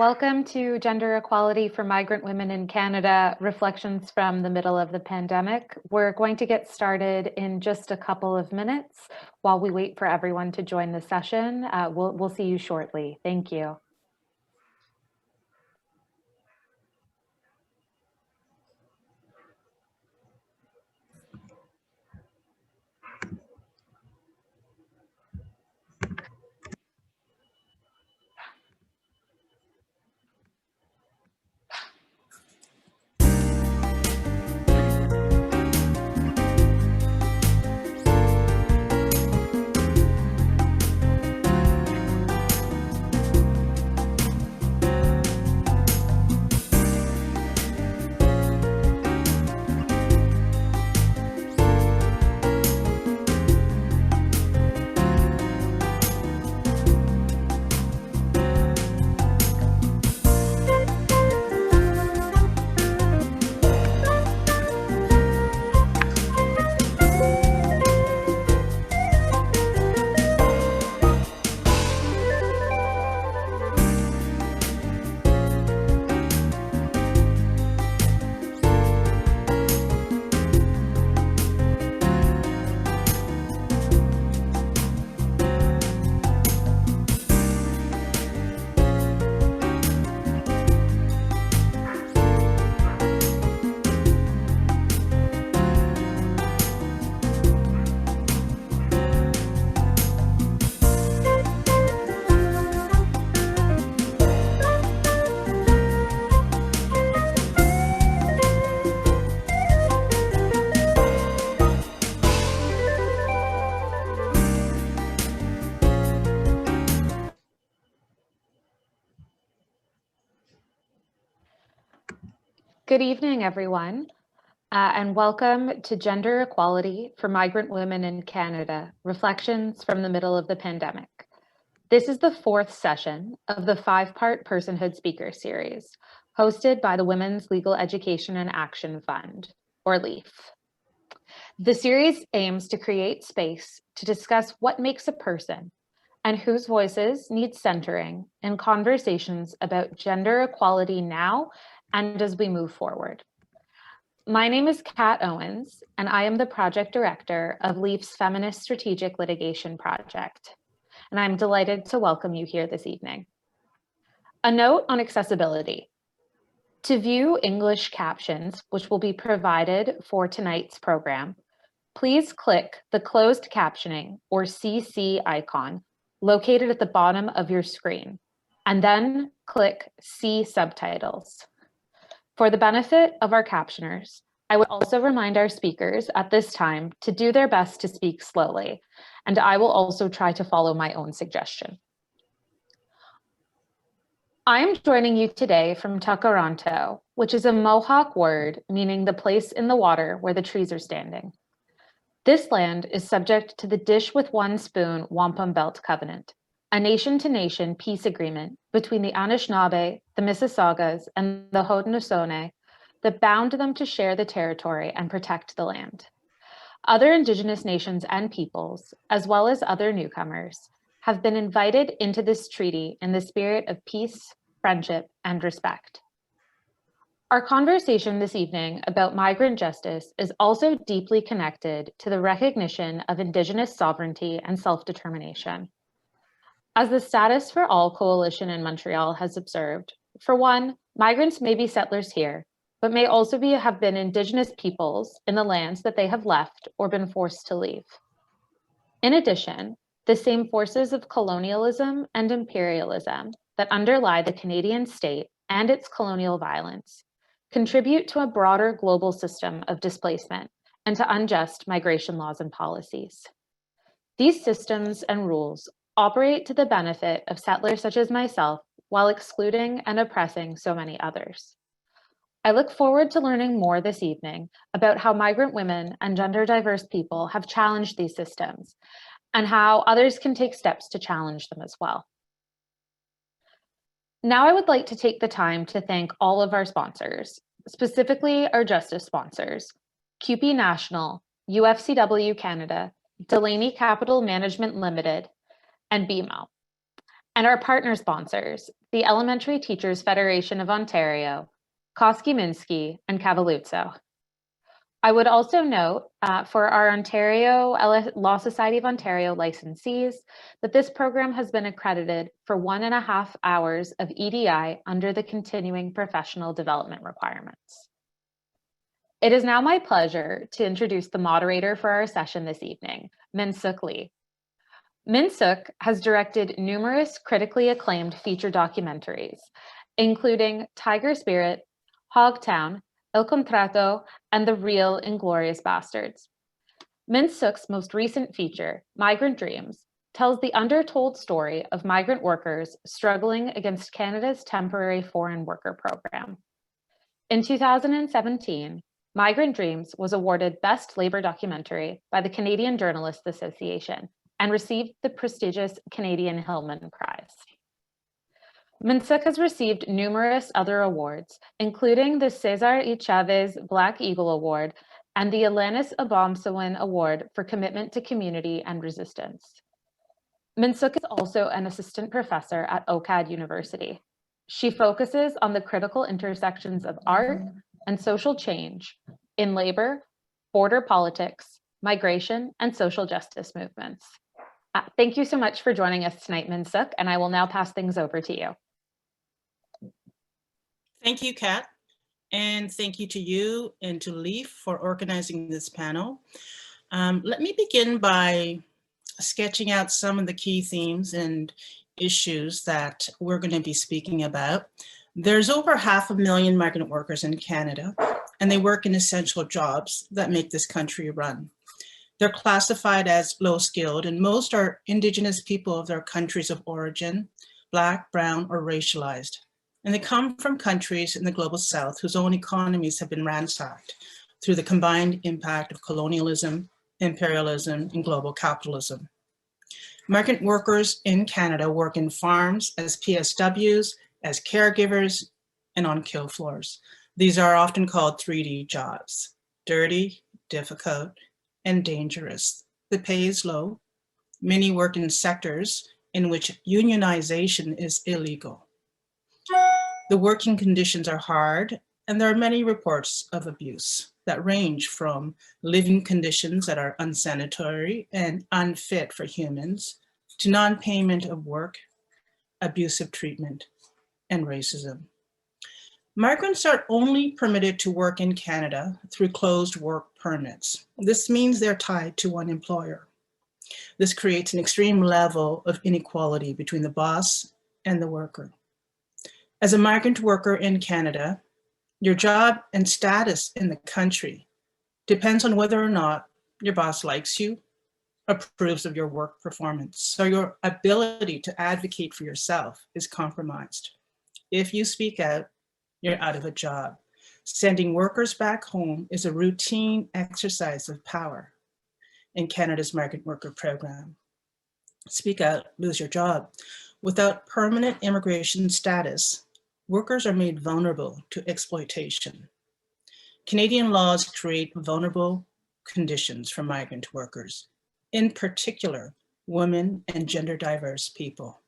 Welcome to Gender Equality for Migrant Women in Canada, Reflections from the Middle of the Pandemic. We're going to get started in just a couple of minutes while we wait for everyone to join the session. We'll see you shortly. Thank you. Good evening, everyone, and welcome to Gender Equality for Migrant Women in Canada, Reflections from the Middle of the Pandemic. This is the fourth session of the five-part Personhood speaker series, hosted by the Women's Legal Education and Action Fund, or LEAF. The series aims to create space to discuss what makes a person and whose voices need centering in conversations about gender equality now and as we move forward. My name is Kat Owens, and I am the project director of LEAF's Feminist Strategic Litigation Project, and I'm delighted to welcome you here this evening. A note on accessibility. To view English captions, which will be provided for tonight's program, please click the closed captioning or CC icon located at the bottom of your screen, and then click See Subtitles. For the benefit of our captioners, I would also remind our speakers at this time to do their best to speak slowly, and I will also try to follow my own suggestion. I am joining you today from Takaranto, which is a Mohawk word meaning the place in the water where the trees are standing. This land is subject to the Dish with One Spoon Wampum Belt Covenant, a nation-to-nation peace agreement between the Anishinaabe, the Mississaugas, and the Haudenosaunee that bound them to share the territory and protect the land. Other Indigenous nations and peoples, as well as other newcomers, have been invited into this treaty in the spirit of peace, friendship, and respect. Our conversation this evening about migrant justice is also deeply connected to the recognition of Indigenous sovereignty and self-determination. As the Status for All Coalition in Montreal has observed, for one, migrants may be settlers here, but may also have been Indigenous peoples in the lands that they have left or been forced to leave. In addition, the same forces of colonialism and imperialism that underlie the Canadian state and its colonial violence contribute to a broader global system of displacement and to unjust migration laws and policies. These systems and rules operate to the benefit of settlers such as myself while excluding and oppressing so many others. I look forward to learning more this evening about how migrant women and gender diverse people have challenged these systems and how others can take steps to challenge them as well. Now I would like to take the time to thank all of our sponsors, specifically our justice sponsors, CUPE National, UFCW Canada, Delaney Capital Management Limited, and BMO. and our partner sponsors, the Elementary Teachers Federation of Ontario, Koski-Minsky, and Cavalluzzo. I would also note for our Ontario Law Society of Ontario licensees that this program has been accredited for 1.5 hours of EDI under the continuing professional development requirements. It is now my pleasure to introduce the moderator for our session this evening, Min Sook Lee. Min Sook has directed numerous critically acclaimed feature documentaries, including Tiger Spirit, Hogtown, El Contrato, and The Real Inglorious Bastards. Min Sook's most recent feature, Migrant Dreams, tells the undertold story of migrant workers struggling against Canada's temporary foreign worker program. In 2017, Migrant Dreams was awarded Best Labour Documentary by the Canadian Journalists Association and received the prestigious Canadian Hillman Prize. Min Sook has received numerous other awards, including the Cesar E. Chavez Black Eagle Award and the Alanis Abomsawin Award for Commitment to Community and Resistance. Min Sook is also an assistant professor at OCAD University. She focuses on the critical intersections of art and social change in labor, border politics, migration, and social justice movements. Thank you so much for joining us tonight, Min Sook, and I will now pass things over to you. Thank you, Kat, and thank you to you and to Leaf for organizing this panel. Let me begin by sketching out some of the key themes and issues that we're going to be speaking about. There's over 500,000 migrant workers in Canada, and they work in essential jobs that make this country run. They're classified as low-skilled, and most are Indigenous people of their countries of origin, Black, brown, or racialized. And they come from countries in the global South whose own economies have been ransacked through the combined impact of colonialism, imperialism, and global capitalism. Migrant workers in Canada work in farms as PSWs, as caregivers, and on kill floors. These are often called 3D jobs: dirty, difficult, and dangerous. The pay is low. Many work in sectors in which unionization is illegal. The working conditions are hard, and there are many reports of abuse that range from living conditions that are unsanitary and unfit for humans to non-payment of work, abusive treatment, and racism. Migrants are only permitted to work in Canada through closed work permits. This means they're tied to one employer. This creates an extreme level of inequality between the boss and the worker. As a migrant worker in Canada, your job and status in the country depends on whether or not your boss likes you, approves of your work performance. So your ability to advocate for yourself is compromised. If you speak out, you're out of a job. Sending workers back home is a routine exercise of power in Canada's migrant worker program. Speak out, lose your job. Without permanent immigration status, workers are made vulnerable to exploitation. Canadian laws create vulnerable conditions for migrant workers, in particular, women and gender diverse people.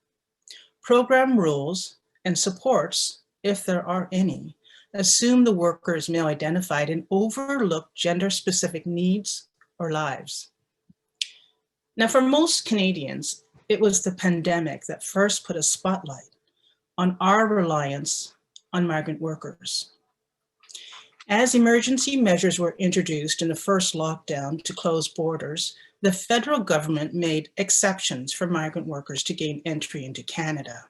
Program rules and supports, if there are any, assume the worker is male identified and overlook gender specific needs or lives. Now, for most Canadians, it was the pandemic that first put a spotlight on our reliance on migrant workers. As emergency measures were introduced in the first lockdown to close borders, the federal government made exceptions for migrant workers to gain entry into Canada.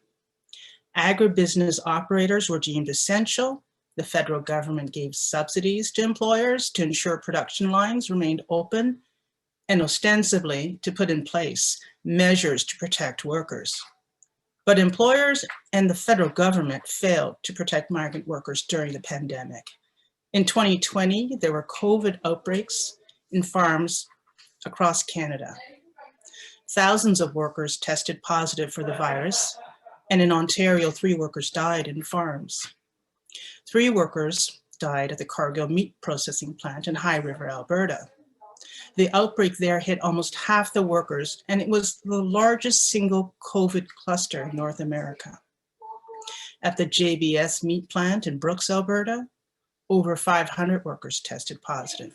Agribusiness operators were deemed essential. The federal government gave subsidies to employers to ensure production lines remained open and ostensibly to put in place measures to protect workers. But employers and the federal government failed to protect migrant workers during the pandemic. In 2020, there were COVID outbreaks in farms across Canada. Thousands of workers tested positive for the virus, and in Ontario, 3 workers died in farms. 3 workers died at the Cargill meat processing plant in High River, Alberta. The outbreak there hit almost half the workers, and it was the largest single COVID cluster in North America. At the JBS meat plant in Brooks, Alberta, over 500 workers tested positive.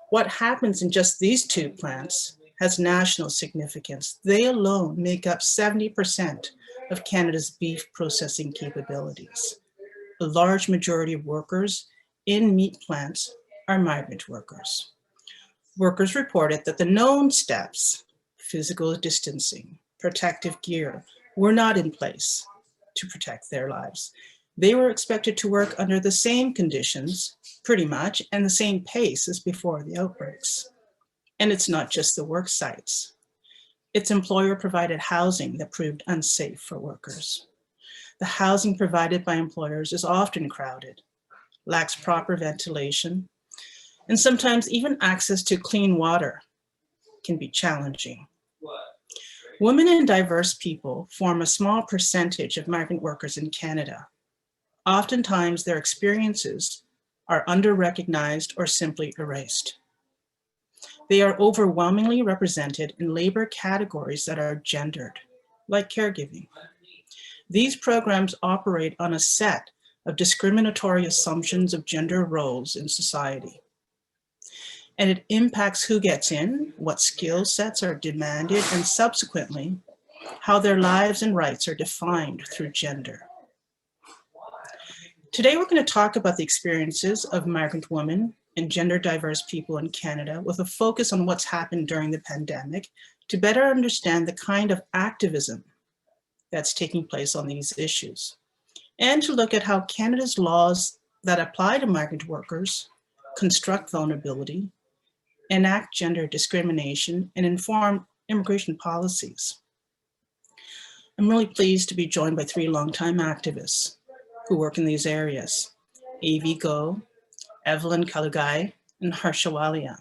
What happens in just these two plants has national significance. They alone make up 70% of Canada's beef processing capabilities. A large majority of workers in meat plants are migrant workers. Workers reported that the known steps, physical distancing, protective gear, were not in place to protect their lives. They were expected to work under the same conditions, pretty much, and the same pace as before the outbreaks. And it's not just the work sites. It's employer-provided housing that proved unsafe for workers. The housing provided by employers is often crowded, lacks proper ventilation, and sometimes even access to clean water can be challenging. Women and diverse people form a small percentage of migrant workers in Canada. Oftentimes, their experiences are under-recognized or simply erased. They are overwhelmingly represented in labor categories that are gendered, like caregiving. These programs operate on a set of discriminatory assumptions of gender roles in society. And it impacts who gets in, what skill sets are demanded, and subsequently, how their lives and rights are defined through gender. Today, we're going to talk about the experiences of migrant women and gender diverse people in Canada with a focus on what's happened during the pandemic to better understand the kind of activism that's taking place on these issues, and to look at how Canada's laws that apply to migrant workers construct vulnerability, enact gender discrimination, and inform immigration policies. I'm really pleased to be joined by three longtime activists who work in these areas: Avvy Go, Evelyn Calugay, and Harsha Walia.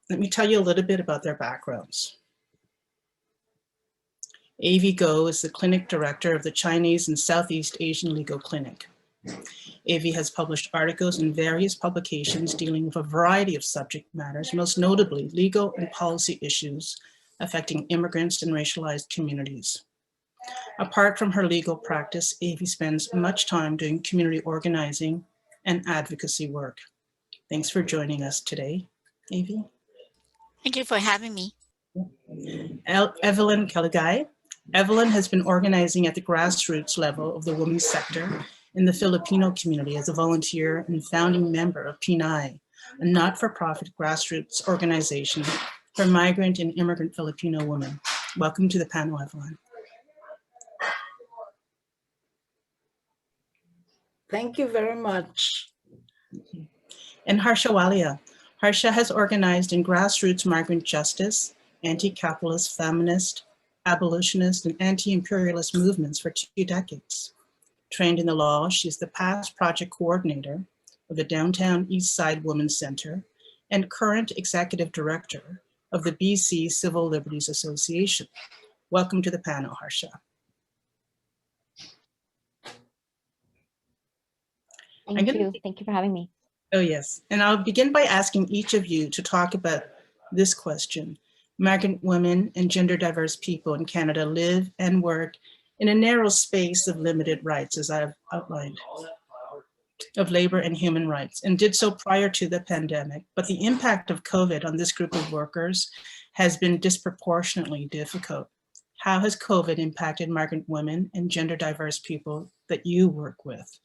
Let me tell you a little bit about their backgrounds. Avvy Go is the clinic director of the Chinese and Southeast Asian Legal Clinic. Avvy has published articles in various publications dealing with a variety of subject matters, most notably legal and policy issues affecting immigrants and racialized communities. Apart from her legal practice, Avvy spends much time doing community organizing and advocacy work. Thanks for joining us today, Avvy. Thank you for having me. Evelyn Calugay. Evelyn has been organizing at the grassroots level of the women's sector in the Filipino community as a volunteer and founding member of PNI, a not-for-profit grassroots organization for migrant and immigrant Filipino women. Welcome to the panel, Evelyn. Thank you very much. And Harsha Walia. Harsha has organized in grassroots migrant justice, anti-capitalist, feminist, abolitionist, and anti-imperialist movements for 2 decades. Trained in the law, she's the past project coordinator of the Downtown East Side Women's Center and current executive director of the BC Civil Liberties Association. Welcome to the panel, Harsha. Thank you for having me. Oh, yes. And I'll begin by asking each of you to talk about this question. Migrant women and gender diverse people in Canada live and work in a narrow space of limited rights, as I've outlined, of labor and human rights, and did so prior to the pandemic. But the impact of COVID on this group of workers has been disproportionately difficult. How has COVID impacted migrant women and gender diverse people that you work with?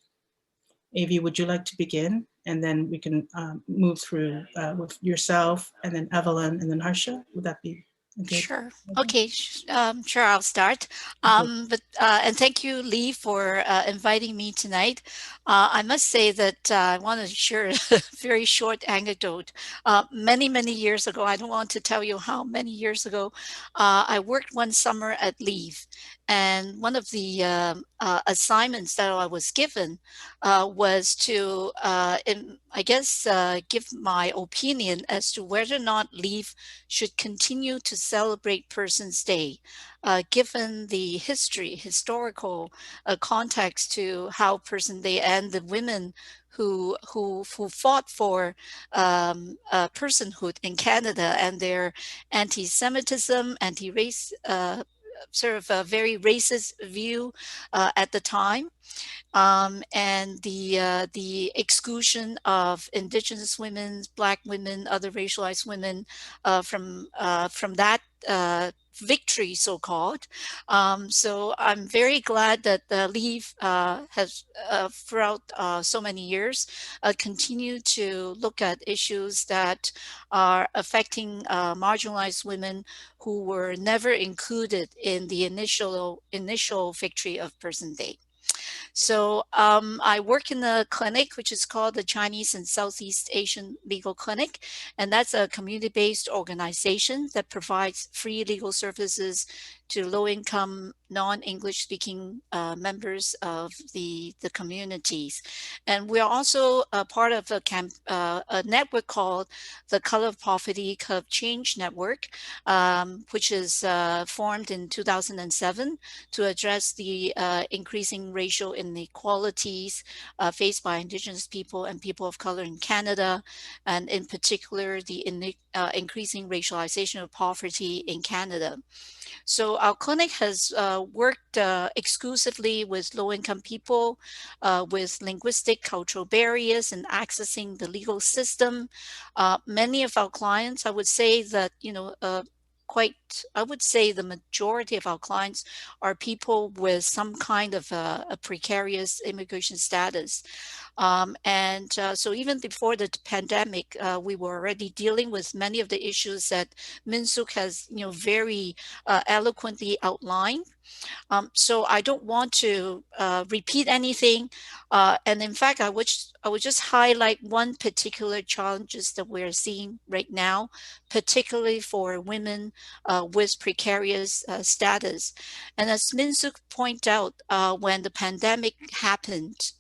Avvy, would you like to begin? And then we can move through with yourself, and then Evelyn, and then Harsha. Would that be okay? Sure. Okay. Sure. I'll start. And thank you, Lee, for inviting me tonight. I must say that I want to share a very short anecdote. Many, many years ago, I don't want to tell you how many years ago, I worked one summer at Leave. And one of the assignments that I was given was to, give my opinion as to whether or not LEAF should continue to celebrate Person's Day, given the historical context to how Person Day and the women who fought for personhood in Canada and their anti-Semitism, anti-race, sort of a very racist view at the time, and the exclusion of Indigenous women, Black women, other racialized women from that victory, so-called. So I'm very glad that the LEAF has, throughout so many years, continued to look at issues that are affecting marginalized women who were never included in the initial victory of Person Day. So I work in a clinic which is called the Chinese and Southeast Asian Legal Clinic, and that's a community-based organization that provides free legal services to low-income, non-English speaking members of the communities. And we are also a part of a network called the Color of Poverty, Color of Change Network, which is formed in 2007 to address the increasing racial inequalities faced by Indigenous people and people of color in Canada, and in particular, the increasing racialization of poverty in Canada. So our clinic has worked exclusively with low-income people with linguistic cultural barriers and accessing the legal system. Many of our clients, I would say that, I would say the majority of our clients are people with some kind of a precarious immigration status. So even before the pandemic, we were already dealing with many of the issues that Min Sook has, very eloquently outlined. So I don't want to repeat anything. And in fact, I would just highlight one particular challenges that we're seeing right now, particularly for women with precarious status. And as Min Sook pointed out, when the pandemic happened,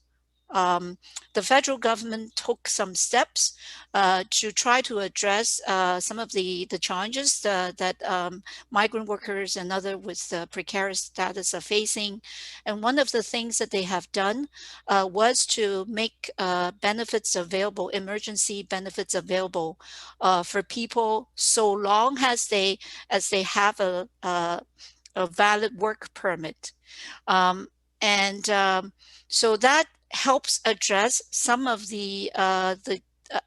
the federal government took some steps to try to address some of the challenges that migrant workers and other with precarious status are facing. And one of the things that they have done was to make benefits available, emergency benefits available for people so long as they have a valid work permit. So that helps address some of the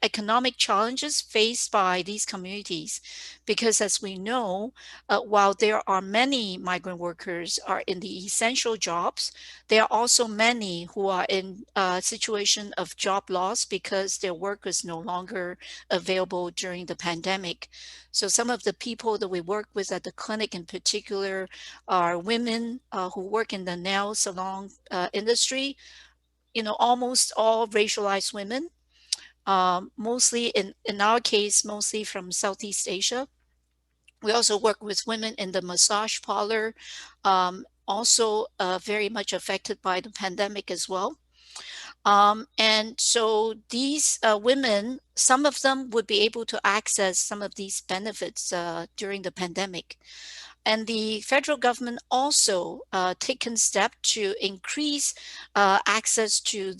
economic challenges faced by these communities, because as we know, while there are many migrant workers are in the essential jobs, there are also many who are in a situation of job loss because their work is no longer available during the pandemic. So some of the people that we work with at the clinic in particular are women who work in the nail salon industry, almost all racialized women, mostly in our case, mostly from Southeast Asia. We also work with women in the massage parlor, also very much affected by the pandemic as well. And so these women, some of them would be able to access some of these benefits during the pandemic. And the federal government also taken step to increase access to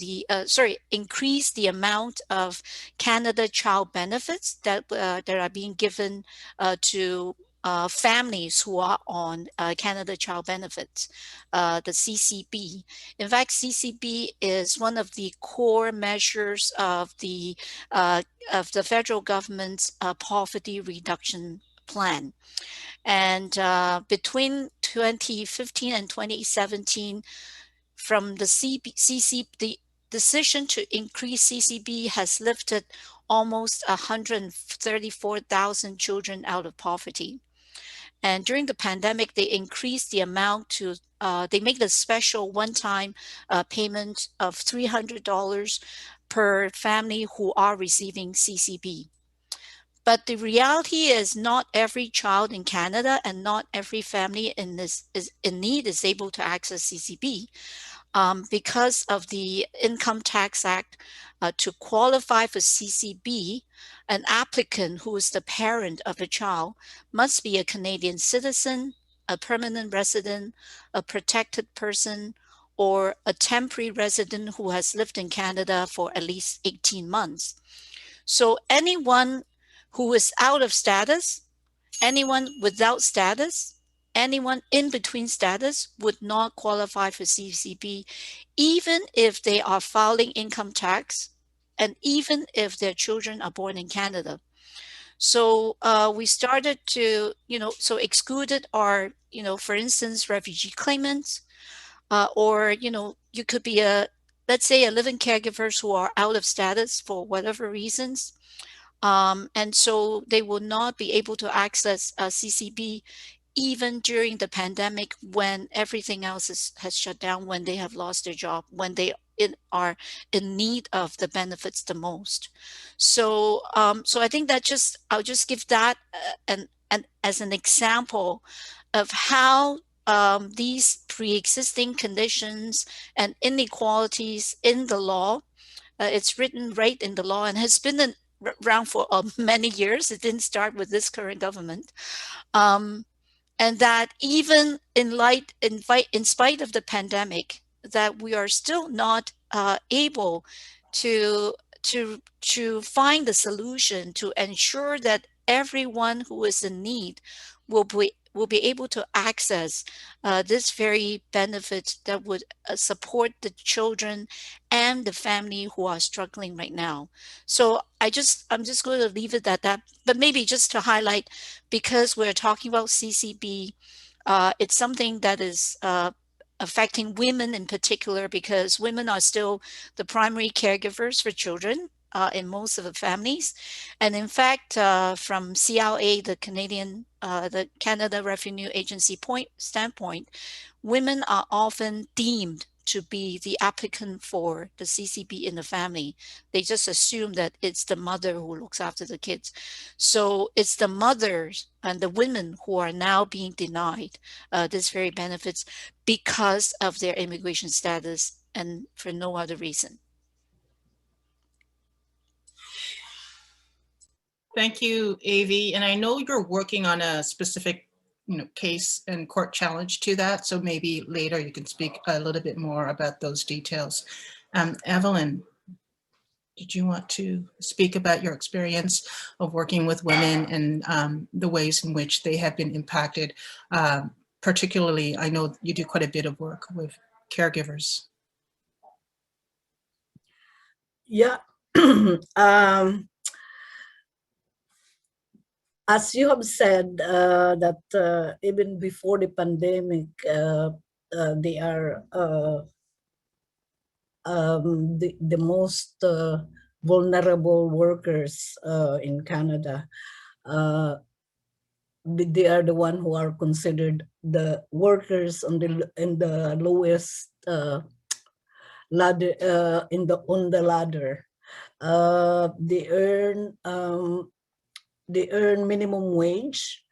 increase the amount of Canada Child benefits that are being given to families who are on Canada Child benefits, the CCB. In fact, CCB is one of the core measures of the federal government's poverty reduction plan. And between 2015 and 2017, from the decision to increase CCB has lifted almost 134,000 children out of poverty. And during the pandemic, they increased the amount to, they make the special one-time payment of $300 per family who are receiving CCB. But the reality is not every child in Canada and not every family in need is able to access CCB. Because of the Income Tax Act, to qualify for CCB, an applicant who is the parent of a child must be a Canadian citizen, a permanent resident, a protected person, or a temporary resident who has lived in Canada for at least 18 months. So anyone who is out of status, anyone without status, anyone in between status would not qualify for CCB, even if they are filing income tax and even if their children are born in Canada. So we started to, so excluded are, for instance, refugee claimants, or, you could be let's say a living caregivers who are out of status for whatever reasons. And so they will not be able to access CCB even during the pandemic when everything else has shut down, when they have lost their job, when they are in need of the benefits the most. So, so I think that I'll just give that and as an example of how these pre-existing conditions and inequalities in the law, it's written right in the law and has been around for many years. It didn't start with this current government. And that even in spite of the pandemic, that we are still not able to find the solution to ensure that everyone who is in need will be able to access this very benefit that would support the children and the family who are struggling right now. So I'm just going to leave it at that, but maybe just to highlight, because we're talking about CCB, it's something that is affecting women in particular, because women are still the primary caregivers for children in most of the families. And in fact, from CRA, the Canada Revenue Agency standpoint, women are often deemed to be the applicant for the CCB in the family. They just assume that it's the mother who looks after the kids. So it's the mothers and the women who are now being denied this very benefits because of their immigration status and for no other reason. Thank you, Avvy. And I know you're working on a specific case and court challenge to that. So maybe later you can speak a little bit more about those details. Evelyn, did you want to speak about your experience of working with women and the ways in which they have been impacted? Particularly, I know you do quite a bit of work with caregivers. Yeah. As you have said, that even before the pandemic, they are the most vulnerable workers in Canada. They are the one who are considered the workers in the lowest ladder on the ladder. They earn minimum wage.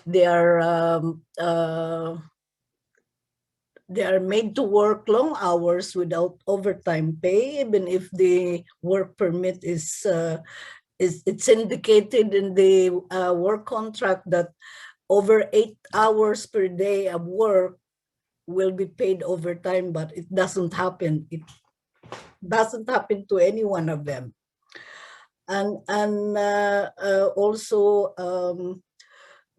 They are made to work long hours without overtime pay, even if the work permit is it's indicated in the work contract that over 8 hours per day of work will be paid overtime, but it doesn't happen. It doesn't happen to any one of them. And also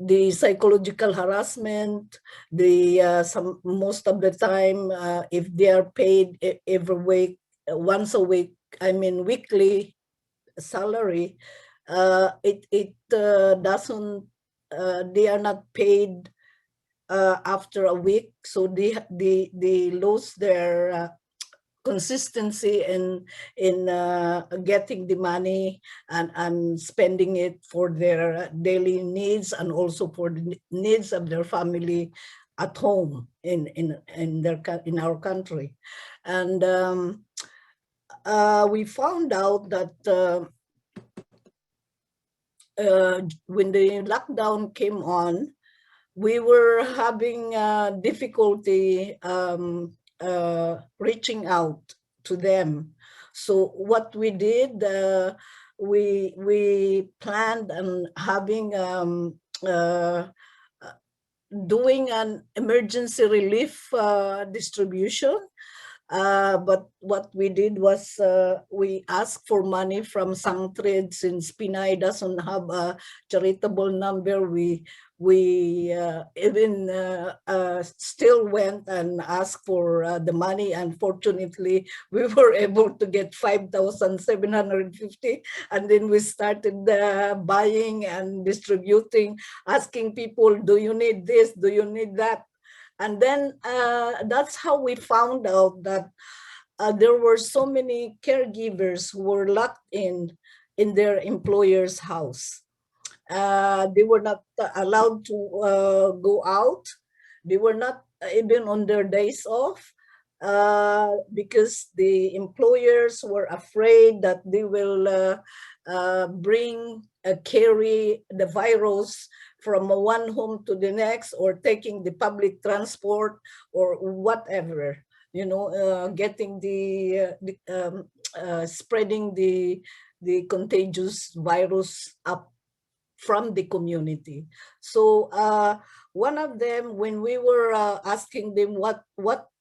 the psychological harassment, most of the time, if they are paid every week, once a week, I mean weekly salary, it doesn't, they are not paid after a week, so they lose their consistency in getting the money and spending it for their daily needs and also for the needs of their family at home in our country. And we found out that when the lockdown came on, we were having difficulty reaching out to them. So what we did, we planned on having doing an emergency relief distribution. But what we did was we asked for money from Sangtred, since Pinay doesn't have a charitable number. We even still went and asked for the money. Unfortunately, we were able to get 5,750, and then we started buying and distributing, asking people, do you need this, do you need that? And then that's how we found out that there were so many caregivers who were locked in their employer's house. They were not allowed to go out. They were not even on their days off because the employers were afraid that they will carry the virus from one home to the next, or taking the public transport, or whatever, you know, getting spreading the contagious virus up from the community. So one of them, when we were asking them what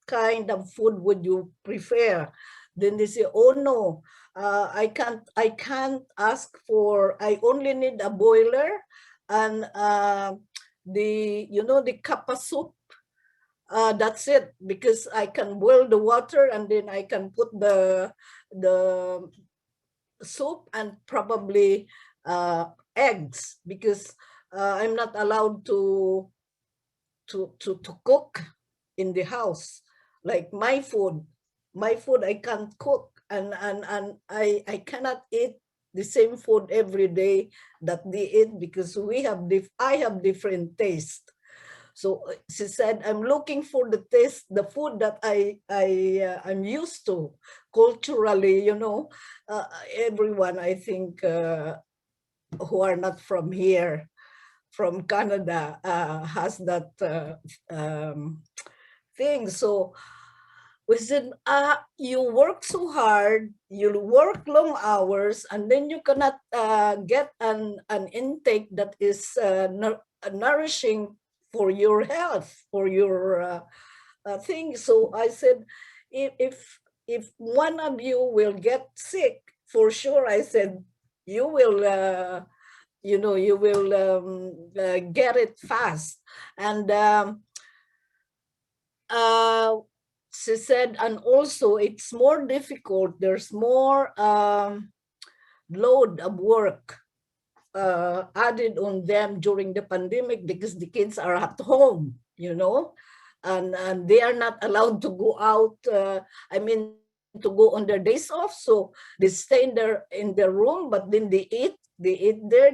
kind of food would you prefer, then they say, oh no, I can't ask for, I only need a boiler and the kappa soup. That's it, because I can boil the water and then I can put the soup and probably eggs, because I'm not allowed to cook in the house. Like my food I can't cook, and I cannot eat the same food every day that they eat, because I have different taste. So she said, I'm looking for the taste, the food that I'm used to culturally, you know. Everyone, I think, who are not from here, from Canada, has that thing. So we said, you work so hard, you work long hours, and then you cannot get an intake that is nourishing for your health, for your thing. So I said, if one of you will get sick, for sure, I said, you will you will get it fast. And she said, and also it's more difficult, there's more load of work added on them during the pandemic, because the kids are at home, you know, and they are not allowed to go out, to go on their days off. So they stay in their room, but then they eat there.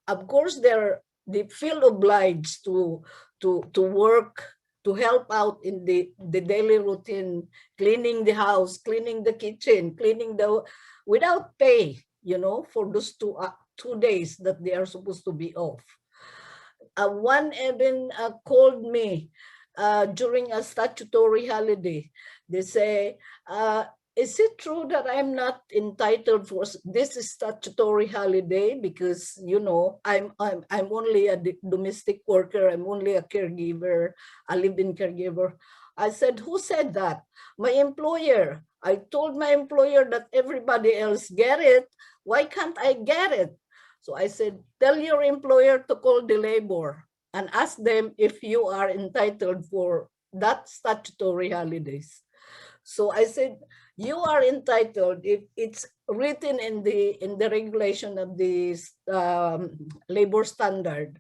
Of course, they feel obliged to work, to help out in the daily routine, cleaning the house, cleaning the kitchen, without pay, you know, for those 2 days that they are supposed to be off. One even called me during a statutory holiday. They say, is it true that I'm not entitled for this statutory holiday, because, you know, I'm only a domestic worker, I'm only a caregiver, a live-in caregiver. I said, who said that? My employer. I told my employer that everybody else get it. Why can't I get it? So I said, tell your employer to call the labor and ask them if you are entitled for that statutory holidays. So I said, you are entitled if it's written in the regulation of the labor standard.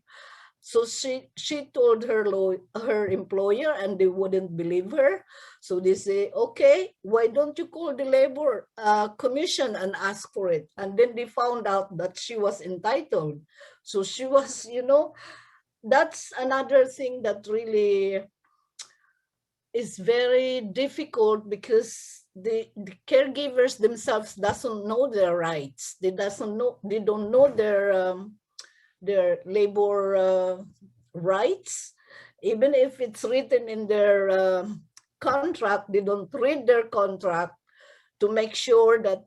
So she told her employer, and they wouldn't believe her. So they say, okay, why don't you call the labor commission and ask for it? And then they found out that she was entitled. So she was, you know, that's another thing that really is very difficult, because the caregivers themselves doesn't know their rights. They don't know their labor rights. Even if it's written in their contract, they don't read their contract to make sure that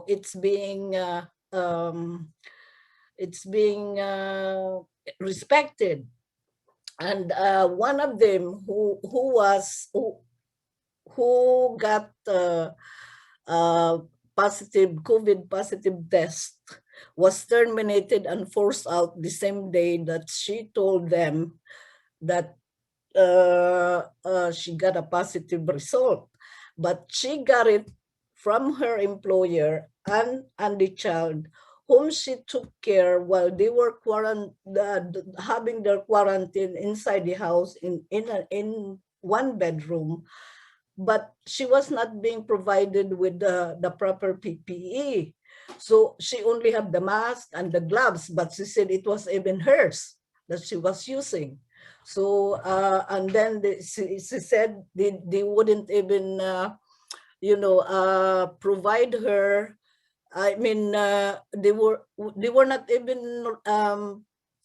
it's being respected. And one of them who got COVID positive test was terminated and forced out the same day that she told them that she got a positive result. But she got it from her employer and the child, whom she took care while they were having their quarantine inside the house in one bedroom. But she was not being provided with the proper PPE. So she only had the mask and the gloves, but she said it was even hers that she was using. So, and then she said they wouldn't even, provide her. I mean, they were not even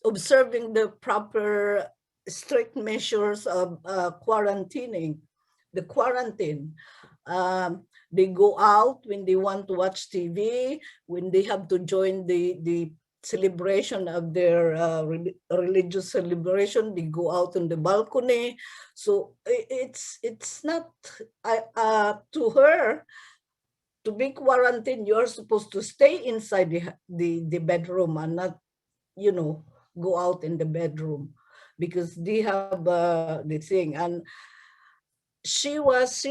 observing the proper strict measures of quarantining. The quarantine. They go out when they want to watch TV, when they have to join the celebration of their religious celebration, they go out on the balcony. So it's not to her. To be quarantined, you're supposed to stay inside the bedroom and not, go out in the bedroom, because they have the thing. And she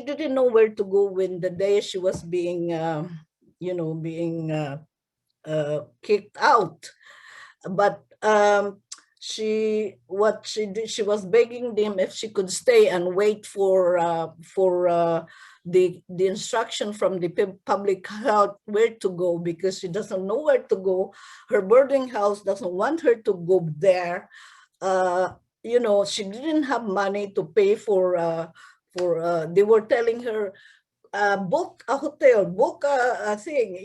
didn't know where to go when the day she was being kicked out. But she was begging them if she could stay and wait for the instruction from the public health where to go, because she doesn't know where to go. Her boarding house doesn't want her to go there. She didn't have money to pay for they were telling her, book a hotel, book a thing.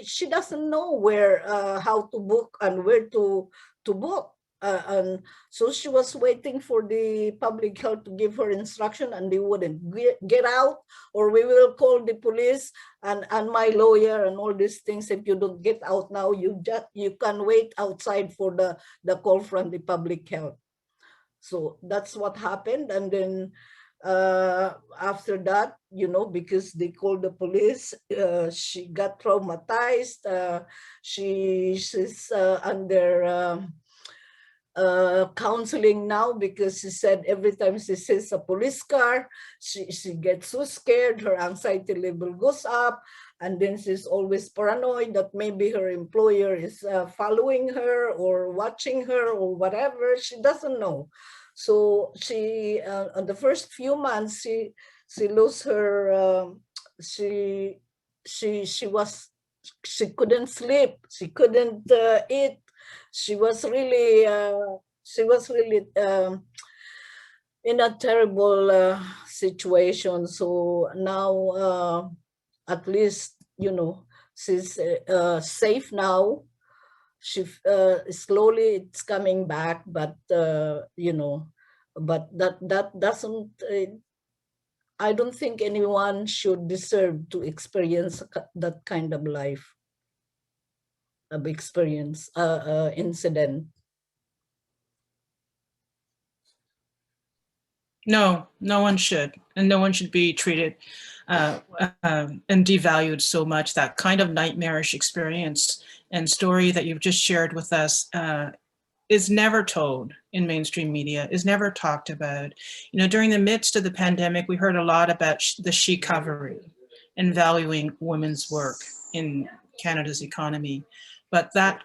She doesn't know where, how to book and where to book. And so she was waiting for the public health to give her instruction, and they wouldn't get out, or we will call the police and my lawyer and all these things. If you don't get out now, you can wait outside for the call from the public health. So that's what happened. And then after that, because they called the police, she got traumatized. She's under counseling now, because she said every time she sees a police car, she gets so scared, her anxiety level goes up, and then she's always paranoid that maybe her employer is following her or watching her or whatever. She doesn't know. So she, on the first few months, she lost her. She couldn't sleep. She couldn't eat. She was really in a terrible situation. So now, at least she's safe now. She slowly it's coming back, but but that doesn't. I don't think anyone should deserve to experience that kind of life, of experience, incident. No, no one should, and no one should be treated and devalued so much. That kind of nightmarish experience and story that you've just shared with us is never told in mainstream media, is never talked about. During the midst of the pandemic, we heard a lot about the she-covery and valuing women's work in Canada's economy. But that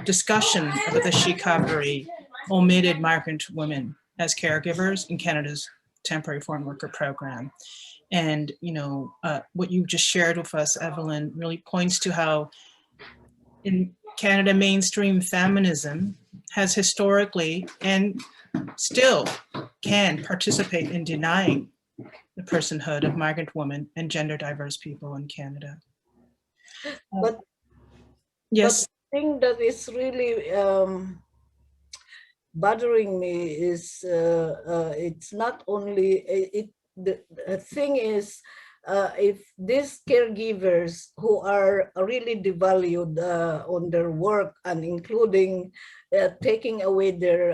discussion about the she-covery omitted migrant women as caregivers in Canada's temporary foreign worker program. And what you just shared with us, Evelyn, really points to how in Canada, mainstream feminism has historically and still can participate in denying the personhood of migrant women and gender diverse people in Canada. But yes. thing that is really bothering me is it's not only the thing is if these caregivers who are really devalued on their work and including taking away their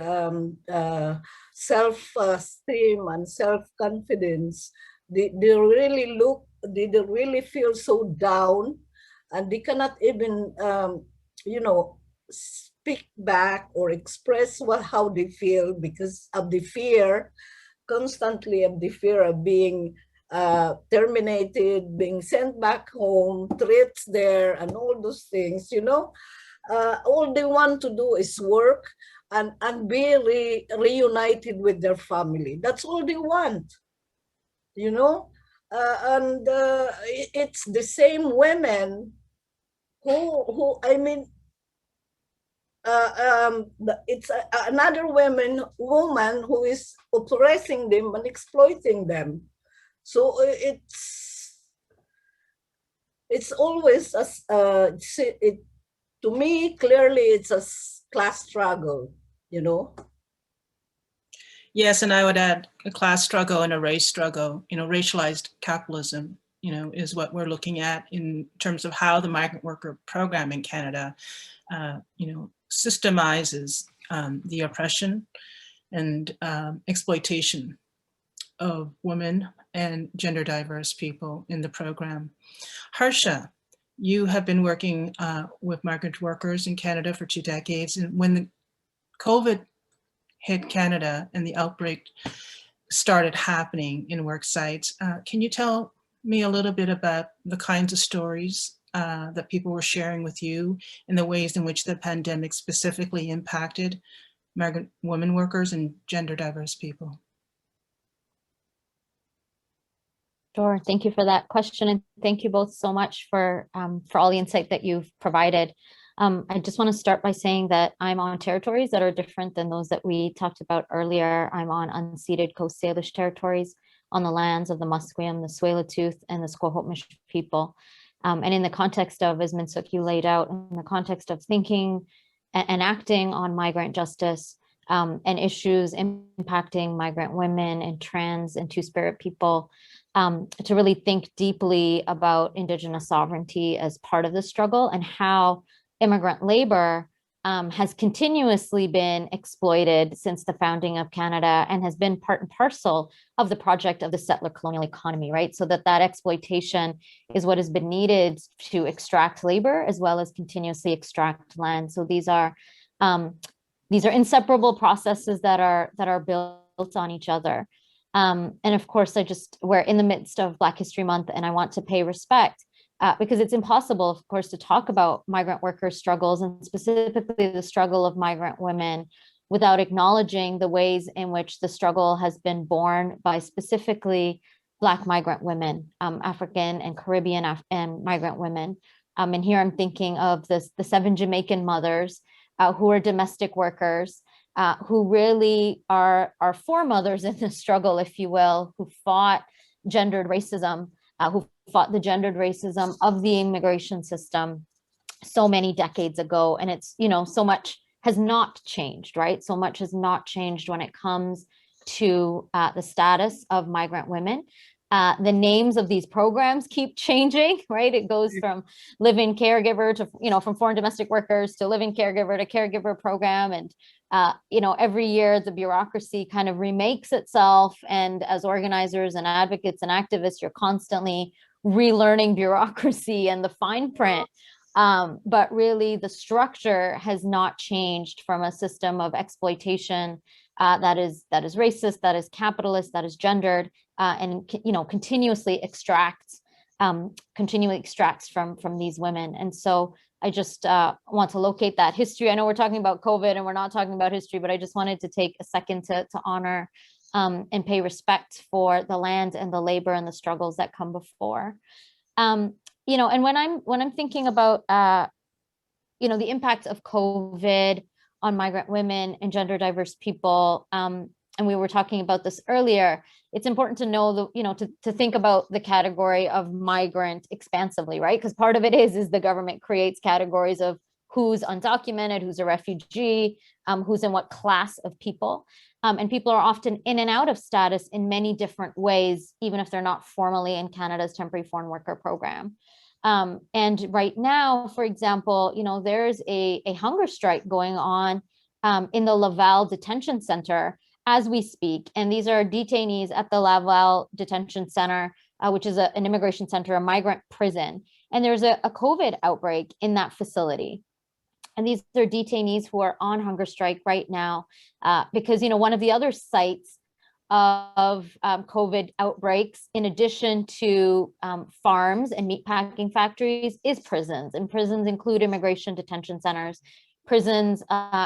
self-esteem and self-confidence, they really they really feel so down, and they cannot even you know, speak back or express how they feel because of the fear, constantly of the fear of being terminated, being sent back home, threats there, and all those things, you know. All they want to do is work and be reunited with their family. That's all they want, you know. And it's the same women who I mean, it's another woman who is oppressing them and exploiting them. So it's always as to me clearly it's a class struggle, you know. Yes, and I would add a class struggle and a race struggle. You know, racialized capitalism, you know, is what we're looking at in terms of how the migrant worker program in Canada, you know, systemizes the oppression and exploitation of women and gender diverse people in the program. Harsha, you have been working with migrant workers in Canada for 2 decades, and when the COVID hit Canada and the outbreak started happening in work sites, can you tell me a little bit about the kinds of stories that people were sharing with you and the ways in which the pandemic specifically impacted migrant women workers and gender diverse people? Sure. Thank you for that question, and thank you both so much for all the insight that you've provided. I just want to start by saying that I'm on territories that are different than those that we talked about earlier. I'm on unceded Coast Salish territories on the lands of the Musqueam, the Tsleil-Waututh, and the Squamish people. And in the context of, as Min Sook Lee laid out, in the context of thinking and acting on migrant justice and issues impacting migrant women and trans and Two-Spirit people, to really think deeply about Indigenous sovereignty as part of the struggle and how immigrant labor has continuously been exploited since the founding of Canada and has been part and parcel of the project of the settler colonial economy, right? So that exploitation is what has been needed to extract labor as well as continuously extract land. So these are inseparable processes that are built on each other. And of course, we're in the midst of Black History Month, and I want to pay respect because it's impossible, of course, to talk about migrant workers' struggles and specifically the struggle of migrant women without acknowledging the ways in which the struggle has been borne by specifically Black migrant women, African and Caribbean and migrant women. And here I'm thinking of the 7 Jamaican mothers who are domestic workers, who really are foremothers in the struggle, if you will, who fought gendered racism, who fought the gendered racism of the immigration system so many decades ago. And it's, you know, so much has not changed, right? So much has not changed when it comes to the status of migrant women. The names of these programs keep changing, right? It goes from live-in caregiver to, you know, from foreign domestic workers to live-in caregiver to caregiver program. And, you know, every year the bureaucracy kind of remakes itself. And as organizers and advocates and activists, you're constantly relearning bureaucracy and the fine print. But really the structure has not changed from a system of exploitation that is racist, that is capitalist, that is gendered, and, you know, continually extracts from these women. And so I just want to locate that history. I know we're talking about COVID and we're not talking about history, but I just wanted to take a second to honor and pay respect for the land and the labor and the struggles that come before. You know, and when I'm thinking about you know, the impact of COVID on migrant women and gender diverse people, and we were talking about this earlier, it's important to know you know, to think about the category of migrant expansively, right? Because part of it is the government creates categories of who's undocumented, who's a refugee, who's in what class of people. And people are often in and out of status in many different ways, even if they're not formally in Canada's temporary foreign worker program. And right now, for example, there's a hunger strike going on in the Laval Detention Center as we speak. And these are detainees at the Laval Detention Center, which is an immigration center, a migrant prison. And there's a COVID outbreak in that facility. And these are detainees who are on hunger strike right now because, one of the other sites of COVID outbreaks, in addition to farms and meatpacking factories, is prisons. And prisons include immigration detention centers. Prisons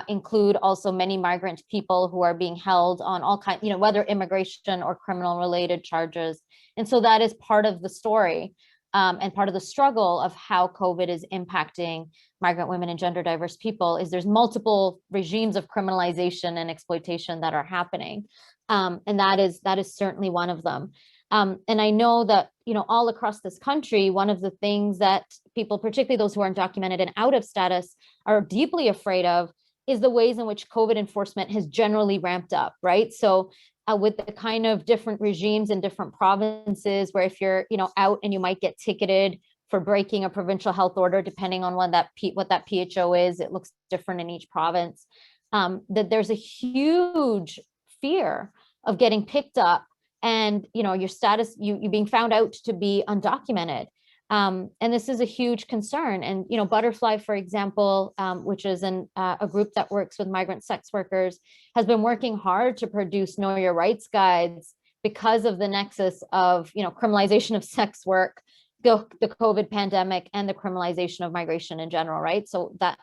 include also many migrant people who are being held on all kinds, whether immigration or criminal related charges. And so that is part of the story and part of the struggle of how COVID is impacting migrant women and gender diverse people is there's multiple regimes of criminalization and exploitation that are happening. And that is certainly one of them. And I know that, all across this country, one of the things that people, particularly those who are undocumented and out of status, are deeply afraid of is the ways in which COVID enforcement has generally ramped up, right? So with the kind of different regimes in different provinces, where if you're, out and you might get ticketed for breaking a provincial health order, depending on what that PHO is, it looks different in each province, that there's a huge fear of getting picked up and, your status, you being found out to be undocumented. And this is a huge concern. And, Butterfly, for example, which is a group that works with migrant sex workers, has been working hard to produce Know Your Rights guides because of the nexus of, criminalization of sex work, the COVID pandemic, and the criminalization of migration in general, right? So that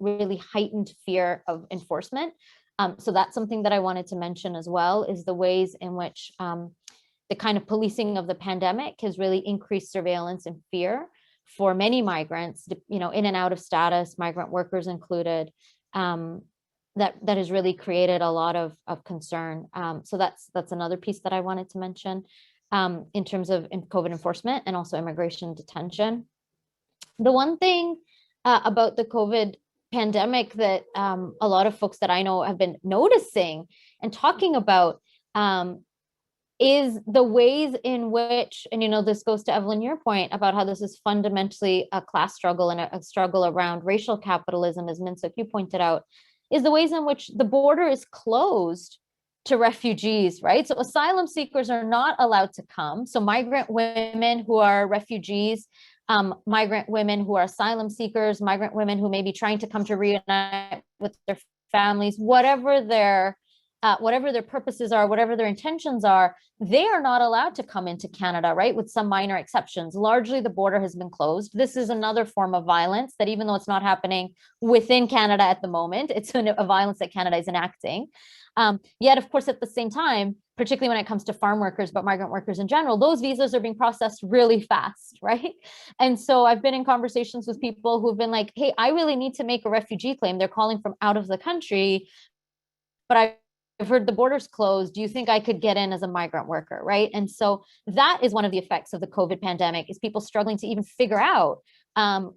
really heightened fear of enforcement. So that's something that I wanted to mention as well, is the ways in which the kind of policing of the pandemic has really increased surveillance and fear for many migrants, in and out of status, migrant workers included, that has really created a lot of concern. So that's another piece that I wanted to mention in terms of COVID enforcement and also immigration detention. The one thing about the COVID pandemic that a lot of folks that I know have been noticing and talking about is the ways in which, and this goes to Evelyn, your point about how this is fundamentally a class struggle and a struggle around racial capitalism, as Min Sook, you pointed out, is the ways in which the border is closed to refugees, right? So asylum seekers are not allowed to come. So migrant women who are refugees, migrant women who are asylum seekers, migrant women who may be trying to come to reunite with their families, whatever their purposes are, whatever their intentions are, they are not allowed to come into Canada, right? With some minor exceptions. Largely, the border has been closed. This is another form of violence that, even though it's not happening within Canada at the moment, it's a violence that Canada is enacting. Yet, of course, at the same time, particularly when it comes to farm workers, but migrant workers in general, those visas are being processed really fast, right? And so I've been in conversations with people who've been like, hey, I really need to make a refugee claim. They're calling from out of the country, but I've heard the border's closed. Do you think I could get in as a migrant worker, right? And so that is one of the effects of the COVID pandemic, is people struggling to even figure out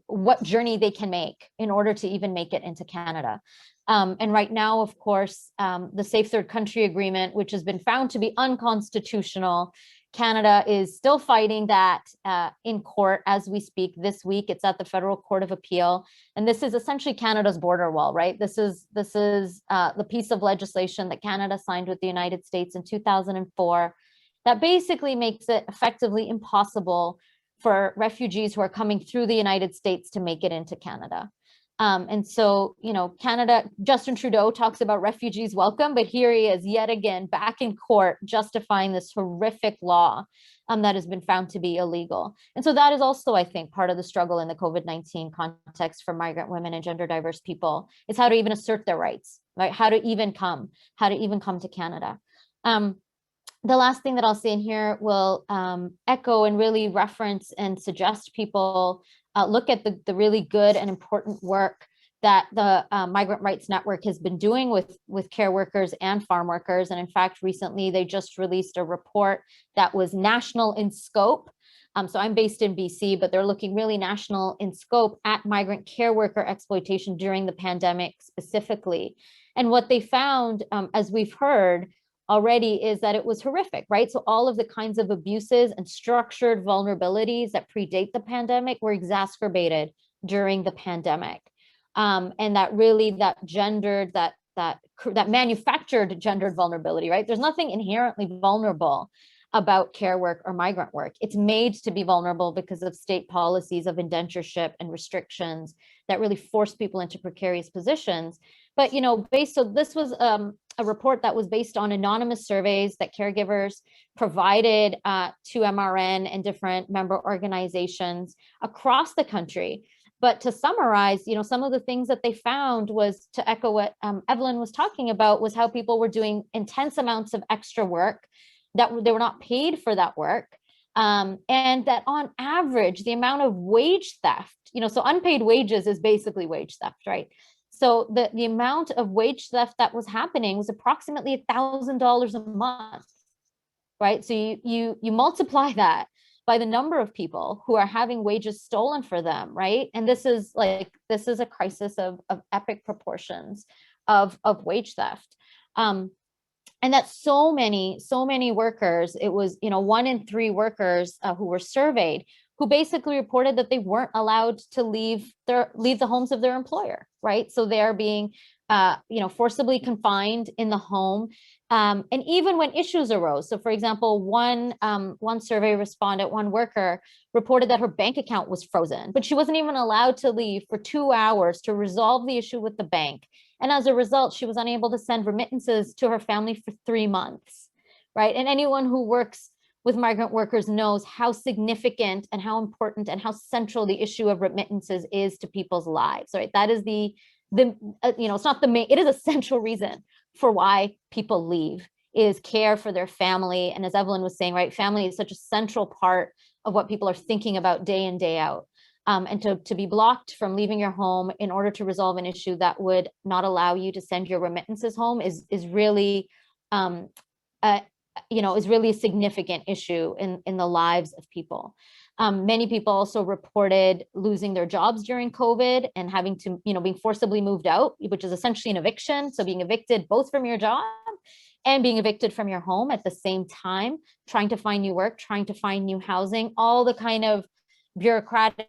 what journey they can make in order to even make it into Canada. And right now, of course, the Safe Third Country Agreement, which has been found to be unconstitutional, Canada is still fighting that in court as we speak. This week, it's at the Federal Court of Appeal. And this is essentially Canada's border wall, right? This is the piece of legislation that Canada signed with the United States in 2004 that basically makes it effectively impossible for refugees who are coming through the United States to make it into Canada. And so, Canada, Justin Trudeau talks about refugees welcome, but here he is yet again back in court justifying this horrific law that has been found to be illegal. And so that is also, I think, part of the struggle in the COVID-19 context for migrant women and gender diverse people, is how to even assert their rights, right? How to even come to Canada. The last thing that I'll say in here will echo and really reference and suggest people look at the really good and important work that the Migrant Rights Network has been doing with care workers and farm workers. And in fact, recently they just released a report that was national in scope So I'm based in BC, but they're looking really national in scope at migrant care worker exploitation during the pandemic specifically. And what they found, as we've heard already, is that it was horrific, right? So all of the kinds of abuses and structured vulnerabilities that predate the pandemic were exacerbated during the pandemic. And that really, that gendered, that manufactured gendered vulnerability, right? There's nothing inherently vulnerable about care work or migrant work. It's made to be vulnerable because of state policies of indentureship and restrictions that really force people into precarious positions. But, you know, so this was a report that was based on anonymous surveys that caregivers provided to MRN and different member organizations across the country. But to summarize, you know, some of the things that they found was, to echo what Evelyn was talking about, was how people were doing intense amounts of extra work, that they were not paid for that work. And that on average, the amount of wage theft, you know, so unpaid wages is basically wage theft, right? So the amount of wage theft that was happening was approximately $1,000 a month, right? So you multiply that by the number of people who are having wages stolen for them, right? And this is a crisis of epic proportions of wage theft. And that so many workers, it was, you know, 1 in 3 workers who were surveyed, who basically reported that they weren't allowed to leave the homes of their employer, right? So they are being, you know, forcibly confined in the home. And even when issues arose, so for example, one survey respondent, one worker, reported that her bank account was frozen, but she wasn't even allowed to leave for 2 hours to resolve the issue with the bank. And as a result, she was unable to send remittances to her family for 3 months, right? And anyone who works with migrant workers knows how significant and how important and how central the issue of remittances is to people's lives, right? That is you know, it's not the main, it is a central reason for why people leave, is care for their family. And as Evelyn was saying, right, family is such a central part of what people are thinking about day in, day out. And to be blocked from leaving your home in order to resolve an issue that would not allow you to send your remittances home is really, you know, is really a significant issue in the lives of people. Many people also reported losing their jobs during COVID and having to, you know, being forcibly moved out, which is essentially an eviction. So being evicted both from your job and being evicted from your home at the same time, trying to find new work, trying to find new housing, all the kind of bureaucratic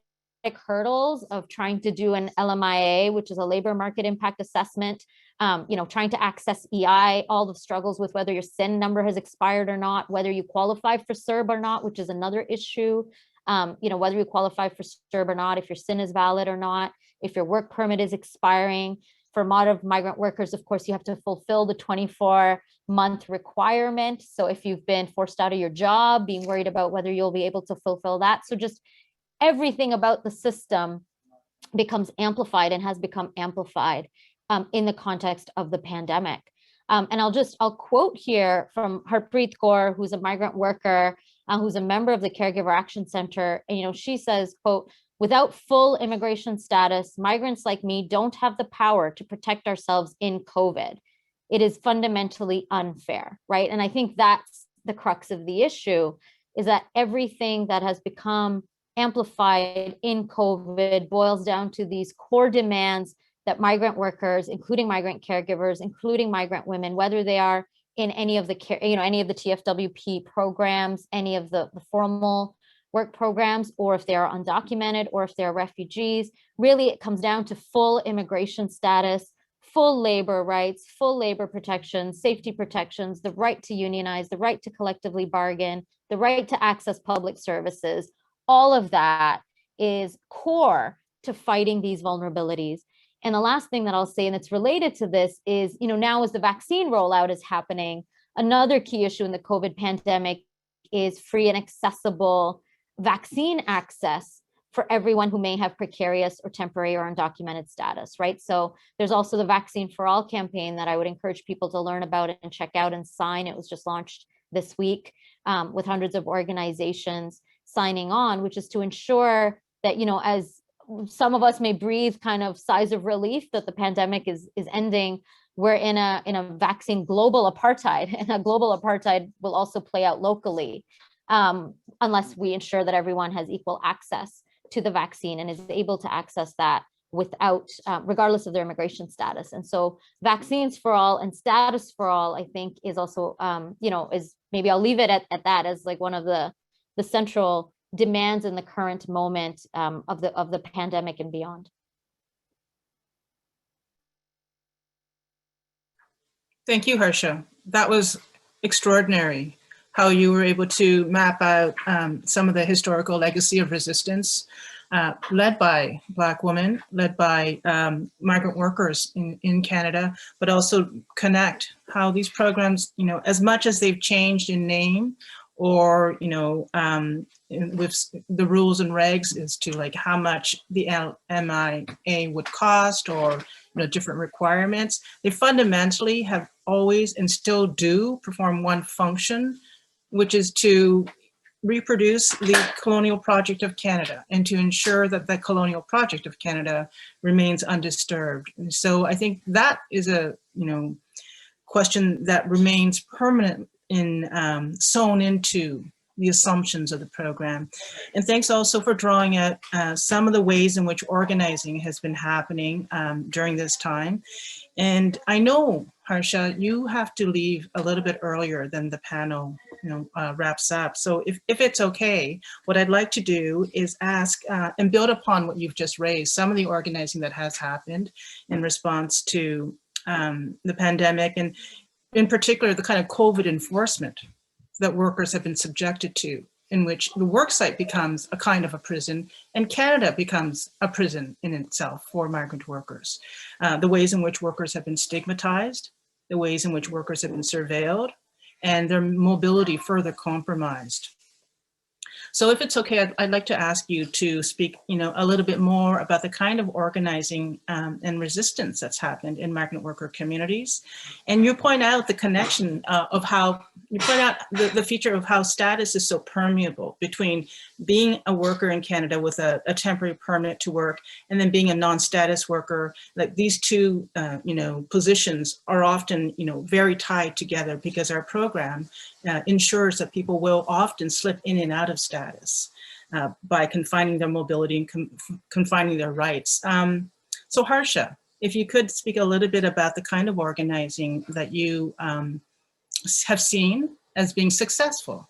hurdles of trying to do an LMIA, which is a labor market impact assessment, you know, trying to access EI, all the struggles with whether your SIN number has expired or not, whether you qualify for CERB or not, which is another issue, you know, whether you qualify for CERB or not, if your SIN is valid or not, if your work permit is expiring. For a lot of migrant workers, of course, you have to fulfill the 24-month requirement. So if you've been forced out of your job, being worried about whether you'll be able to fulfill that. So just everything about the system becomes amplified and has become amplified in the context of the pandemic. And I'll quote here from Harpreet Kaur, who's a migrant worker, who's a member of the Caregiver Action Center. And, you know, she says, quote, "Without full immigration status, migrants like me don't have the power to protect ourselves in COVID. It is fundamentally unfair," right? And I think that's the crux of the issue, is that everything that has become amplified in COVID boils down to these core demands that migrant workers, including migrant caregivers, including migrant women, whether they are in any of the care, you know, any of the TFWP programs, any of the formal work programs, or if they're undocumented, or if they're refugees, really it comes down to full immigration status, full labor rights, full labor protections, safety protections, the right to unionize, the right to collectively bargain, the right to access public services. All of that is core to fighting these vulnerabilities. And the last thing that I'll say, and it's related to this, is, you know, now as the vaccine rollout is happening, another key issue in the COVID pandemic is free and accessible vaccine access for everyone who may have precarious or temporary or undocumented status, right? So there's also the Vaccine for All campaign that I would encourage people to learn about and check out and sign. It was just launched this week with hundreds of organizations signing on, which is to ensure that, you know, as some of us may breathe kind of sighs of relief that the pandemic is ending, we're in a vaccine global apartheid, and a global apartheid will also play out locally. unless we ensure that everyone has equal access to the vaccine and is able to access that without, regardless of their immigration status. And so vaccines for all and status for all, I think, is also, is, maybe I'll leave it at that as like one of the central demands in the current moment of the pandemic and beyond. Thank you, Harsha. That was extraordinary, how you were able to map out some of the historical legacy of resistance led by Black women, led by migrant workers in Canada, but also connect how these programs, as much as they've changed in name or, with the rules and regs as to like how much the MIA would cost or different requirements, they fundamentally have always and still do perform one function, which is to reproduce the colonial project of Canada and to ensure that the colonial project of Canada remains undisturbed. And so I think that is a question that remains permanent in sewn into the assumptions of the program. And thanks also for drawing out some of the ways in which organizing has been happening during this time. And I know, Harsha, you have to leave a little bit earlier than the panel wraps up. So if it's okay, what I'd like to do is ask and build upon what you've just raised, some of the organizing that has happened in response to the pandemic, and in particular, the kind of COVID enforcement that workers have been subjected to, in which the worksite becomes a kind of a prison and Canada becomes a prison in itself for migrant workers. The ways in which workers have been stigmatized, the ways in which workers have been surveilled, and their mobility further compromised. So if it's okay, I'd like to ask you to speak, a little bit more about the kind of organizing and resistance that's happened in migrant worker communities. And you point out the connection of how, you point out the feature of how status is so permeable between being a worker in Canada with a temporary permit to work and then being a non-status worker. Like these two, positions are often, very tied together because our program ensures that people will often slip in and out of status by confining their mobility and confining their rights. So Harsha, if you could speak a little bit about the kind of organizing that you have seen as being successful.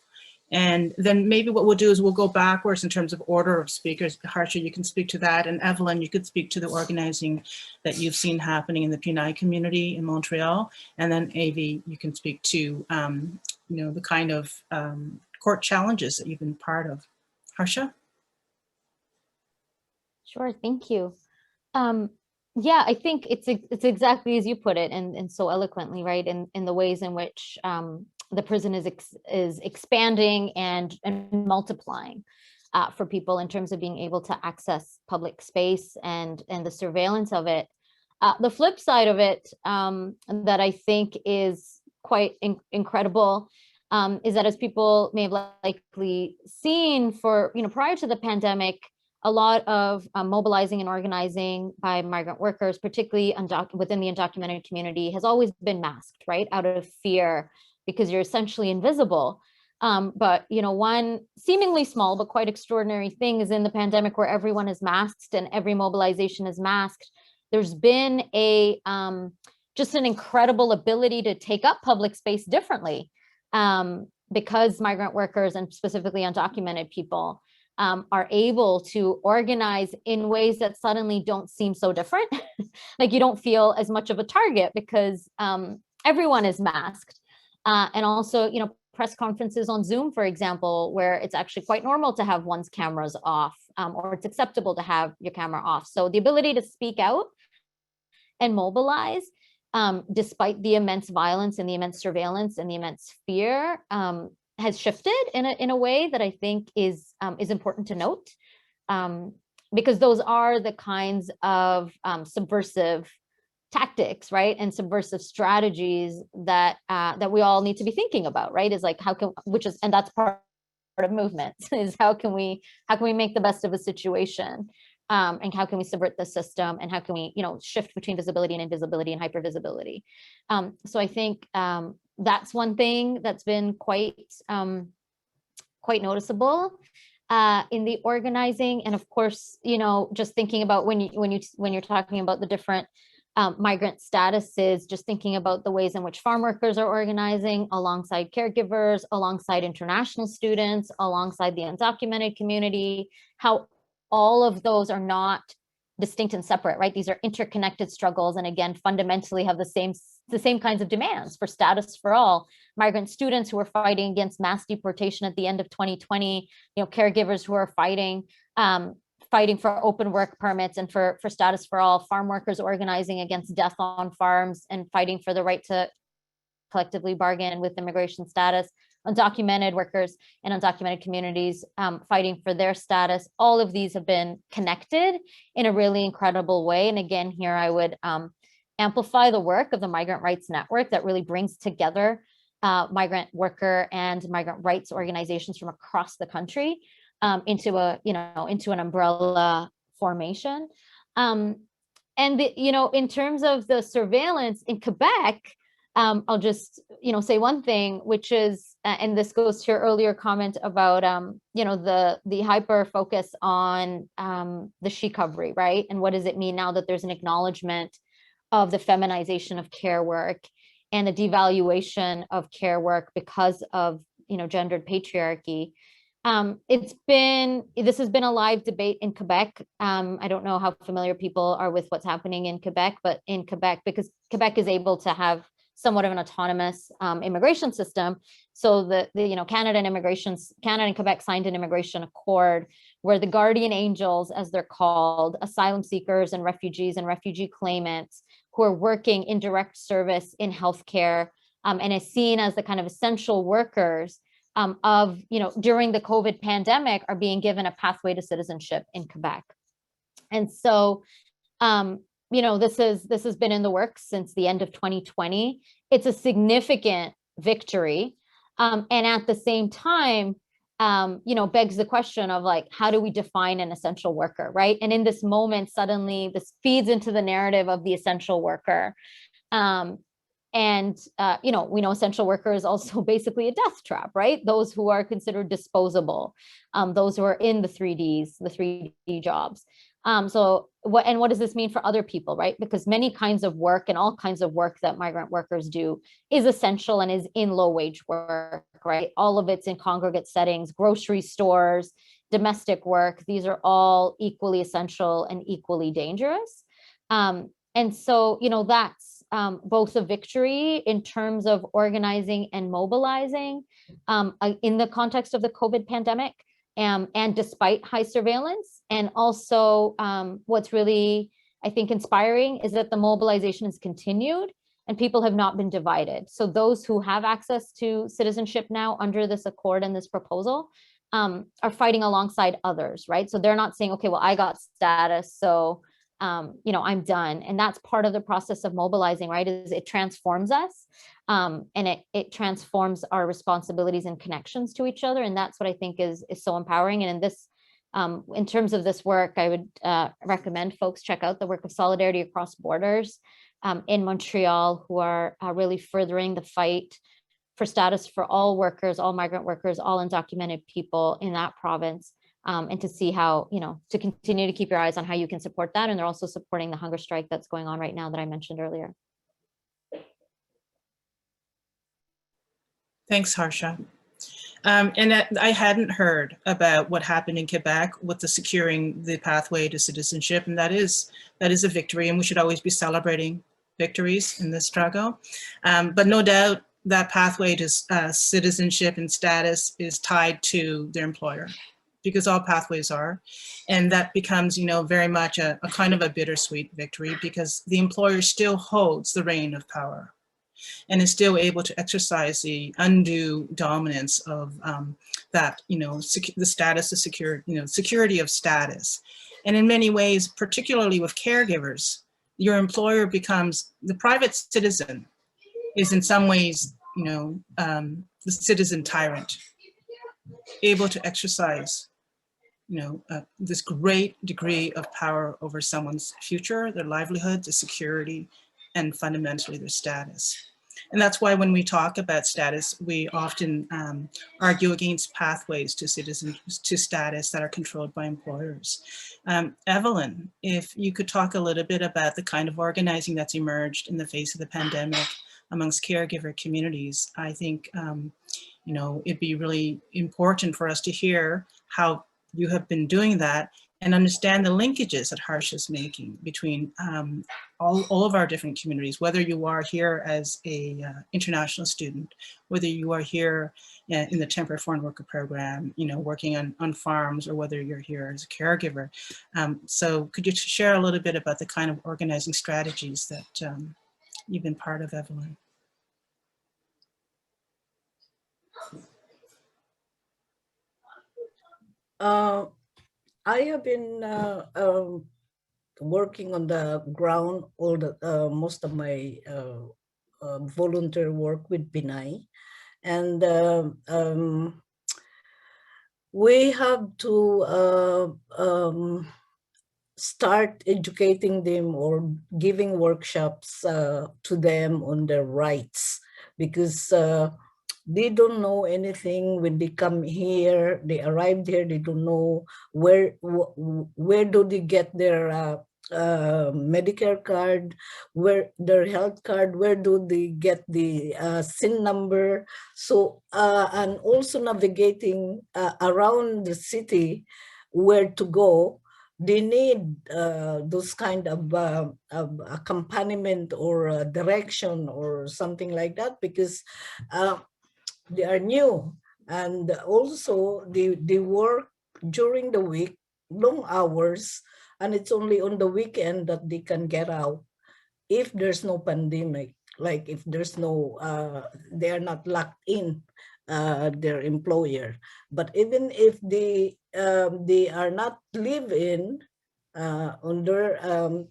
And then maybe what we'll do is we'll go backwards in terms of order of speakers. Harsha, you can speak to that. And Evelyn, you could speak to the organizing that you've seen happening in the Pinay community in Montreal. And then Avvy, you can speak to the kind of court challenges that you've been part of. Harsha? Sure, thank you. Yeah, I think it's exactly as you put it, and so eloquently, right? In the ways in which the prison is expanding and multiplying for people in terms of being able to access public space and the surveillance of it. The flip side of it that I think is quite incredible is that, as people may have likely seen, for prior to the pandemic, a lot of mobilizing and organizing by migrant workers, particularly within the undocumented community, has always been masked, right, out of fear, because you're essentially invisible. But one seemingly small but quite extraordinary thing is in the pandemic, where everyone is masked and every mobilization is masked, there's been just an incredible ability to take up public space differently, because migrant workers, and specifically undocumented people, are able to organize in ways that suddenly don't seem so different. Like you don't feel as much of a target because everyone is masked. And also, press conferences on Zoom, for example, where it's actually quite normal to have one's cameras off, or it's acceptable to have your camera off. So the ability to speak out and mobilize, despite the immense violence and the immense surveillance and the immense fear, has shifted in a way that I think is important to note, because those are the kinds of subversive tactics, right, and subversive strategies that we all need to be thinking about, right? Is like and that's part of movements, is how can we make the best of a situation, and how can we subvert the system, and how can we shift between visibility and invisibility and hypervisibility. So I think that's one thing that's been quite quite noticeable in the organizing. And of course, you know, just thinking about when you're talking about the different migrant statuses, just thinking about the ways in which farm workers are organizing alongside caregivers, alongside international students, alongside the undocumented community, how all of those are not distinct and separate, right? These are interconnected struggles, and again, fundamentally have the same kinds of demands for status for all. Migrant students who are fighting against mass deportation at the end of 2020, you know, caregivers who are fighting for open work permits and for status for all, farm workers organizing against death on farms and fighting for the right to collectively bargain with immigration status, undocumented workers and undocumented communities fighting for their status. All of these have been connected in a really incredible way. And again, here I would amplify the work of the Migrant Rights Network that really brings together migrant worker and migrant rights organizations from across the country into an umbrella formation. And in terms of the surveillance in Quebec, I'll just say one thing, which is, and this goes to your earlier comment about the hyper focus on the she-covery, right? And what does it mean now that there's an acknowledgement of the feminization of care work and the devaluation of care work because of gendered patriarchy? This has been a live debate in Quebec. I don't know how familiar people are with what's happening in Quebec, but in Quebec, because Quebec is able to have somewhat of an autonomous immigration system. So Canada and Quebec signed an immigration accord where the guardian angels, as they're called, asylum seekers and refugees and refugee claimants who are working in direct service in healthcare and is seen as the kind of essential workers during the COVID pandemic, are being given a pathway to citizenship in Quebec. And so, this has been in the works since the end of 2020. It's a significant victory. And at the same time, begs the question of how do we define an essential worker, right? And in this moment, suddenly this feeds into the narrative of the essential worker. We know essential worker is also basically a death trap, right? Those who are considered disposable, those who are in the 3D jobs. What does this mean for other people, right? Because many kinds of work and all kinds of work that migrant workers do is essential and is in low wage work, right? All of it's in congregate settings, grocery stores, domestic work. These are all equally essential and equally dangerous. That's both a victory in terms of organizing and mobilizing in the context of the COVID pandemic, and despite high surveillance. And also what's really, I think, inspiring is that the mobilization has continued and people have not been divided. So those who have access to citizenship now under this accord and this proposal are fighting alongside others, right? So they're not saying, okay, well, I got status, so I'm done. And that's part of the process of mobilizing, right? Is it transforms us and it transforms our responsibilities and connections to each other. And that's what I think is so empowering. And in this, in terms of this work, I would recommend folks check out the work of Solidarity Across Borders in Montreal, who are really furthering the fight for status for all workers, all migrant workers, all undocumented people in that province. And to see how, to continue to keep your eyes on how you can support that. And they're also supporting the hunger strike that's going on right now that I mentioned earlier. Thanks, Harsha. I hadn't heard about what happened in Quebec with the securing the pathway to citizenship. And that is a victory, and we should always be celebrating victories in this struggle. But no doubt that pathway to citizenship and status is tied to their employer, because all pathways are. And that becomes, very much a kind of a bittersweet victory, because the employer still holds the rein of power and is still able to exercise the undue dominance of that, the status, the security of status. And in many ways, particularly with caregivers, your employer becomes the private citizen, is in some ways, the citizen tyrant, able to exercise this great degree of power over someone's future, their livelihood, their security, and fundamentally their status. And that's why when we talk about status, we often argue against pathways to status that are controlled by employers. Evelyn, if you could talk a little bit about the kind of organizing that's emerged in the face of the pandemic amongst caregiver communities, I think you know, it'd be really important for us to hear how you have been doing that and understand the linkages that Harsha's making between all of our different communities, whether you are here as a international student, whether you are here in the temporary foreign worker program, you know, working on farms, or whether you're here as a caregiver. So could you share a little bit about the kind of organizing strategies that you've been part of, Evelyn? I have been working on the ground all the most of my volunteer work with Pinay, and we have to start educating them or giving workshops to them on their rights, because they don't know anything when they come here. They arrived here, they don't know where do they get their Medicare card, where their health card, where do they get the SIN number. So and also navigating around the city where to go. They need those kind of accompaniment or direction or something like that, because they are new, and also they work during the week, long hours, and it's only on the weekend that they can get out if there's no pandemic, like if there's no they are not locked in their employer. But even if they are not live-in under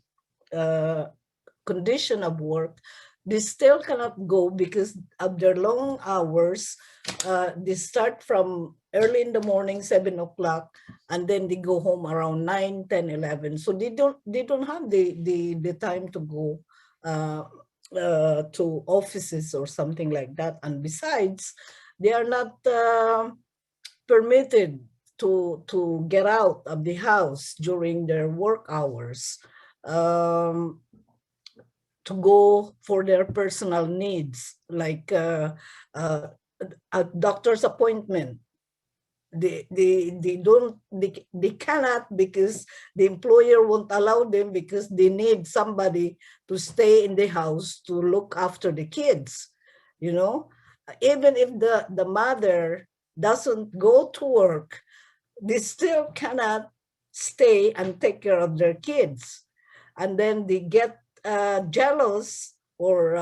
condition of work, they still cannot go because of their long hours. They start from early in the morning, 7 o'clock, and then they go home around 9, 10, 11. So they don't have the time to go to offices or something like that. And besides, they are not permitted to get out of the house during their work hours. To go for their personal needs, like a doctor's appointment. They cannot, because the employer won't allow them, because they need somebody to stay in the house to look after the kids. You know, even if the mother doesn't go to work, they still cannot stay and take care of their kids. And then they get jealous or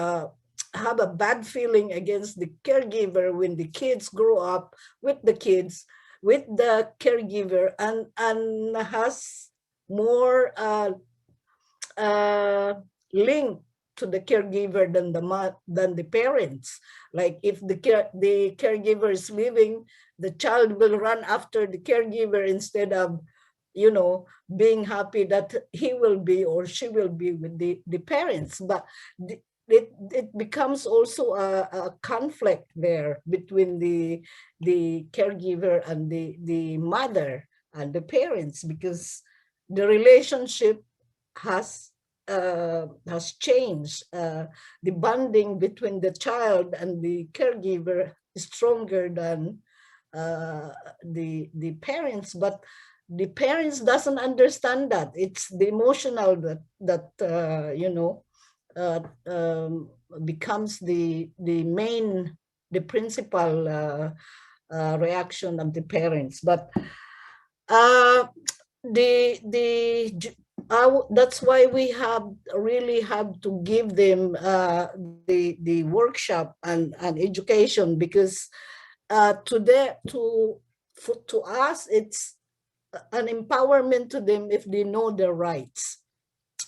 have a bad feeling against the caregiver when the kids grow up with the kids, with the caregiver, and has more link to the caregiver than the parents. Like if the caregiver is leaving, the child will run after the caregiver instead of, you know, being happy that he will be or she will be with the parents. But it becomes also a conflict there between the caregiver and the mother and the parents, because the relationship has changed. The bonding between the child and the caregiver is stronger than the parents. But the parents doesn't understand that. It's the emotional that you know, becomes the principal reaction of the parents. But that's why we really have to give them the workshop and education, because to us it's an empowerment to them if they know their rights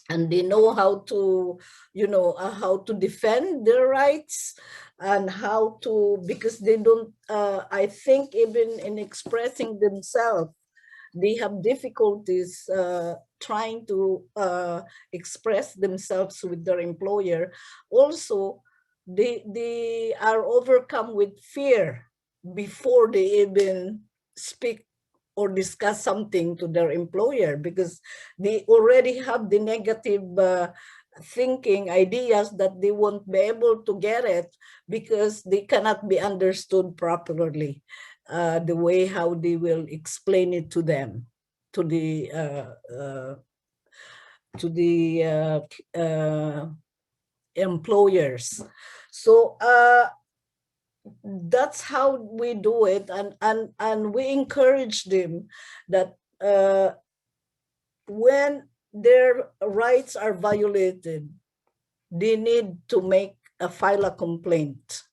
and they know how to, you know, how to defend their rights, and how to, because they don't, I think even in expressing themselves, they have difficulties trying to express themselves with their employer. Also, they are overcome with fear before they even speak or discuss something to their employer, because they already have the negative thinking ideas that they won't be able to get it because they cannot be understood properly, the way how they will explain it to them, to the employers. So that's how we do it, and we encourage them that when their rights are violated, they need to file a complaint,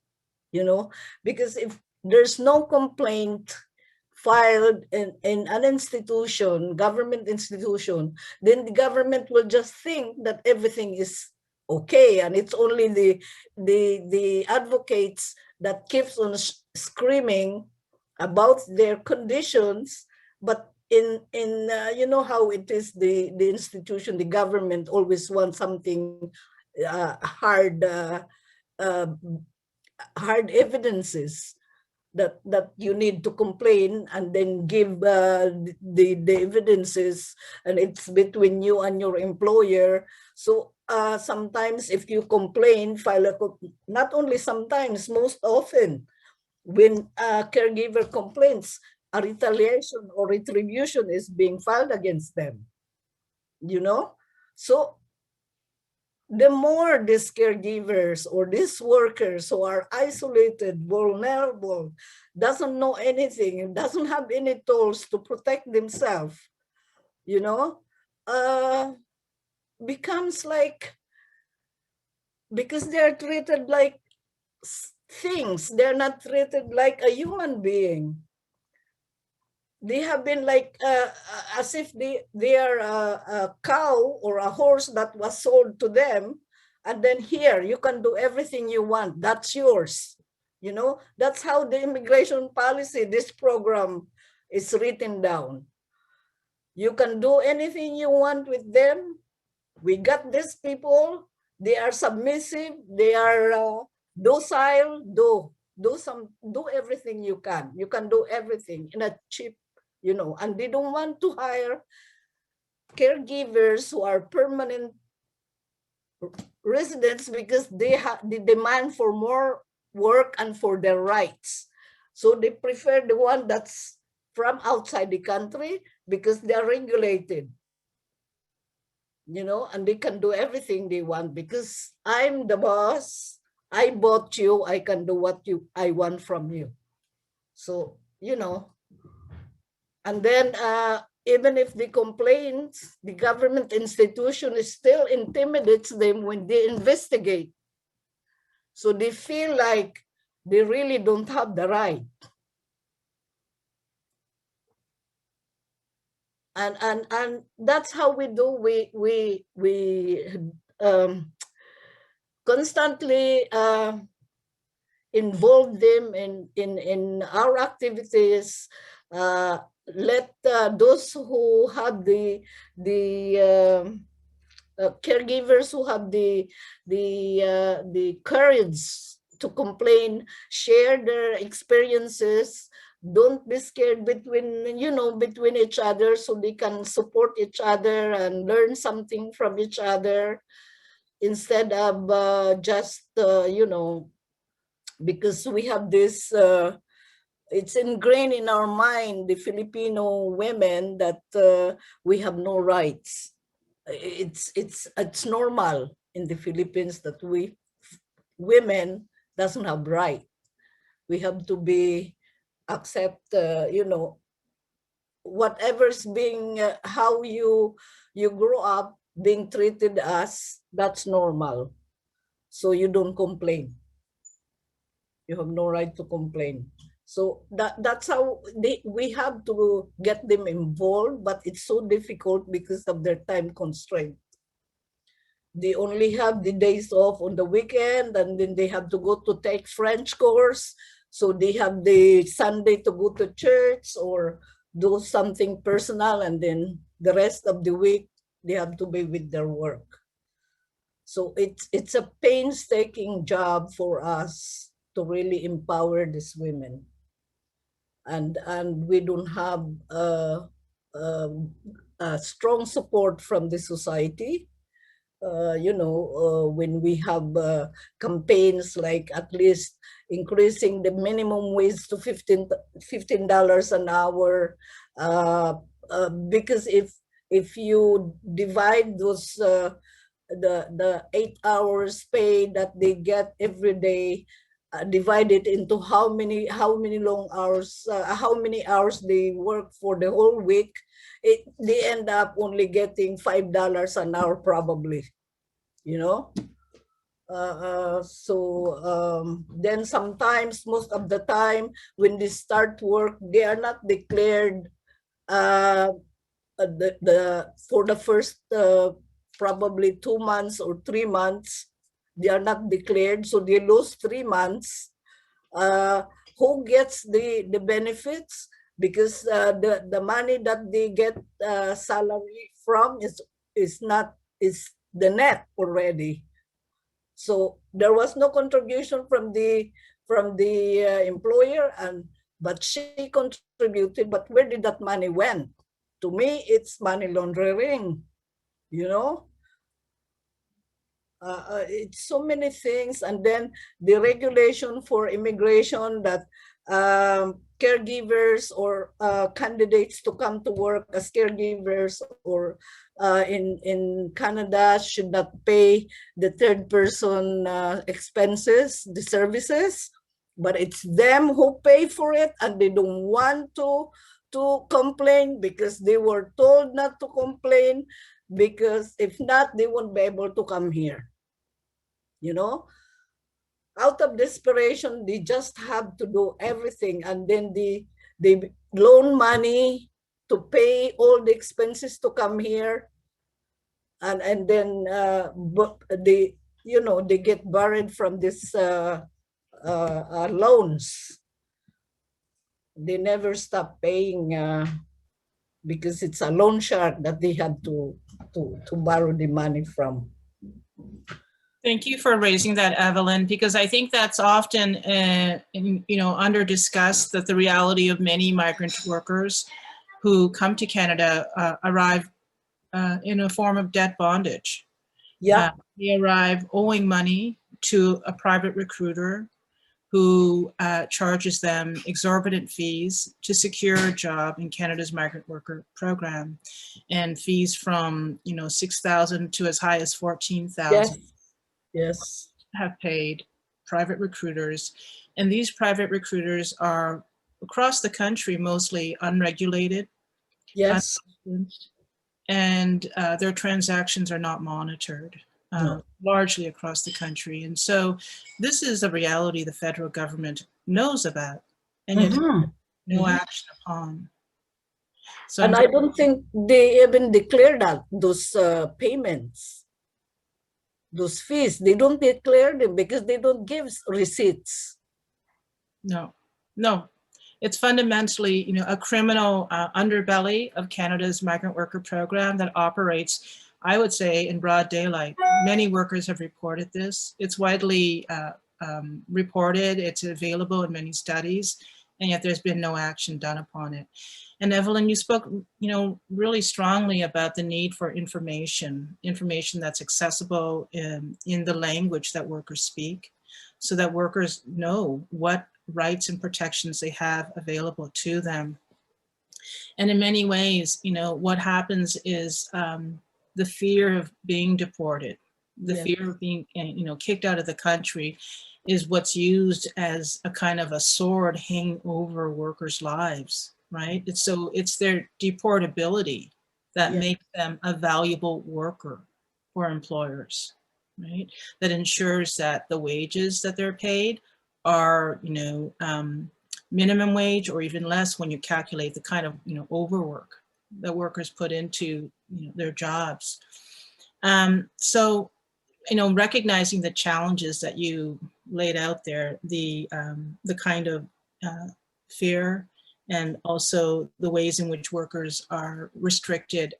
you know, because if there's no complaint filed in an institution, government institution, then the government will just think that everything is okay, and it's only the advocates that keeps on screaming about their conditions. But in you know how it is, the institution, the government always wants something hard evidences that you need to complain, and then give the evidences, and it's between you and your employer. So sometimes if you complain, not only sometimes, most often, when caregiver complaints, a retaliation or retribution is being filed against them, you know. So the more these caregivers or these workers who are isolated, vulnerable, doesn't know anything, doesn't have any tools to protect themselves, you know, becomes like, because they're treated like things, they're not treated like a human being. They have been like as if they are a cow or a horse that was sold to them, and then here you can do everything you want, that's yours, you know. That's how the immigration policy, this program, is written down. You can do anything you want with them. We got these people, they are submissive, they are docile, do everything you can do everything in a cheap, you know. And they don't want to hire caregivers who are permanent residents, because they demand for more work and for their rights. So they prefer the one that's from outside the country, because they are regulated, you know, and they can do everything they want, because I'm the boss, I bought you, I can do what I want from you. So, you know, and then even if they complain, the government institution still intimidates them when they investigate. So they feel like they really don't have the right. And that's how we do. We constantly involve them in our activities. Let those who have the caregivers who have the courage to complain share their experiences. Don't be scared between each other, so they can support each other and learn something from each other, instead of just because we have this it's ingrained in our mind, the Filipino women, that we have no rights. It's normal in the Philippines that we women doesn't have right. We have to be accept whatever's being how you grow up being treated as, that's normal. So you don't complain. You have no right to complain. So that's how we have to get them involved, but it's so difficult because of their time constraint. They only have the days off on the weekend, and then they have to go to take French course. So they have the Sunday to go to church or do something personal, and then the rest of the week they have to be with their work. So it's a painstaking job for us to really empower these women. And we don't have strong support from the society. When we have campaigns like at least increasing the minimum wage to $15 an hour, because if you divide those the 8 hours pay that they get every day, divided into how many long hours, how many hours they work for the whole week, they end up only getting $5 an hour probably, you know. Then sometimes, most of the time, when they start work, they are not declared for the first probably 2 months or 3 months. They are not declared, so they lose 3 months. Who gets the benefits? Because the money that they get salary from is the net already. So there was no contribution from the employer, but she contributed. But where did that money went? To me, it's money laundering, you know. It's so many things. And then the regulation for immigration that caregivers or candidates to come to work as caregivers or in Canada should not pay the third person expenses, the services, but it's them who pay for it, and they don't want to complain because they were told not to complain, because if not, they won't be able to come here. You know, out of desperation, they just have to do everything, and then they loan money to pay all the expenses to come here, and then they get buried from this loans. They never stop paying because it's a loan shark that they had to borrow the money from. Thank you for raising that, Evelyn, because I think that's often, under discussed, that the reality of many migrant workers who come to Canada arrive in a form of debt bondage. Yeah. They arrive owing money to a private recruiter who charges them exorbitant fees to secure a job in Canada's migrant worker program, and fees from $6,000 to as high as $14,000. Yes. Have paid private recruiters, and these private recruiters are across the country, mostly unregulated. Yes. And their transactions are not monitored, No. largely across the country. And so this is a reality the federal government knows about, and yet no action upon. So and I don't think they even declare that those payments, those fees. They don't declare them because they don't give receipts. No. It's fundamentally, a criminal underbelly of Canada's migrant worker program that operates, I would say, in broad daylight. Many workers have reported this. It's widely reported. It's available in many studies, and yet there's been no action done upon it. And Evelyn, you spoke, really strongly about the need for information that's accessible in the language that workers speak, so that workers know what rights and protections they have available to them. And in many ways, what happens is the fear of being deported, the fear of being, kicked out of the country is what's used as a kind of a sword hanging over workers' lives, right? It's their deportability that makes them a valuable worker for employers, right? That ensures that the wages that they're paid are, minimum wage or even less when you calculate the kind of, overwork that workers put into, their jobs. So, recognizing the challenges that you laid out there, the kind of fear and also the ways in which workers are restricted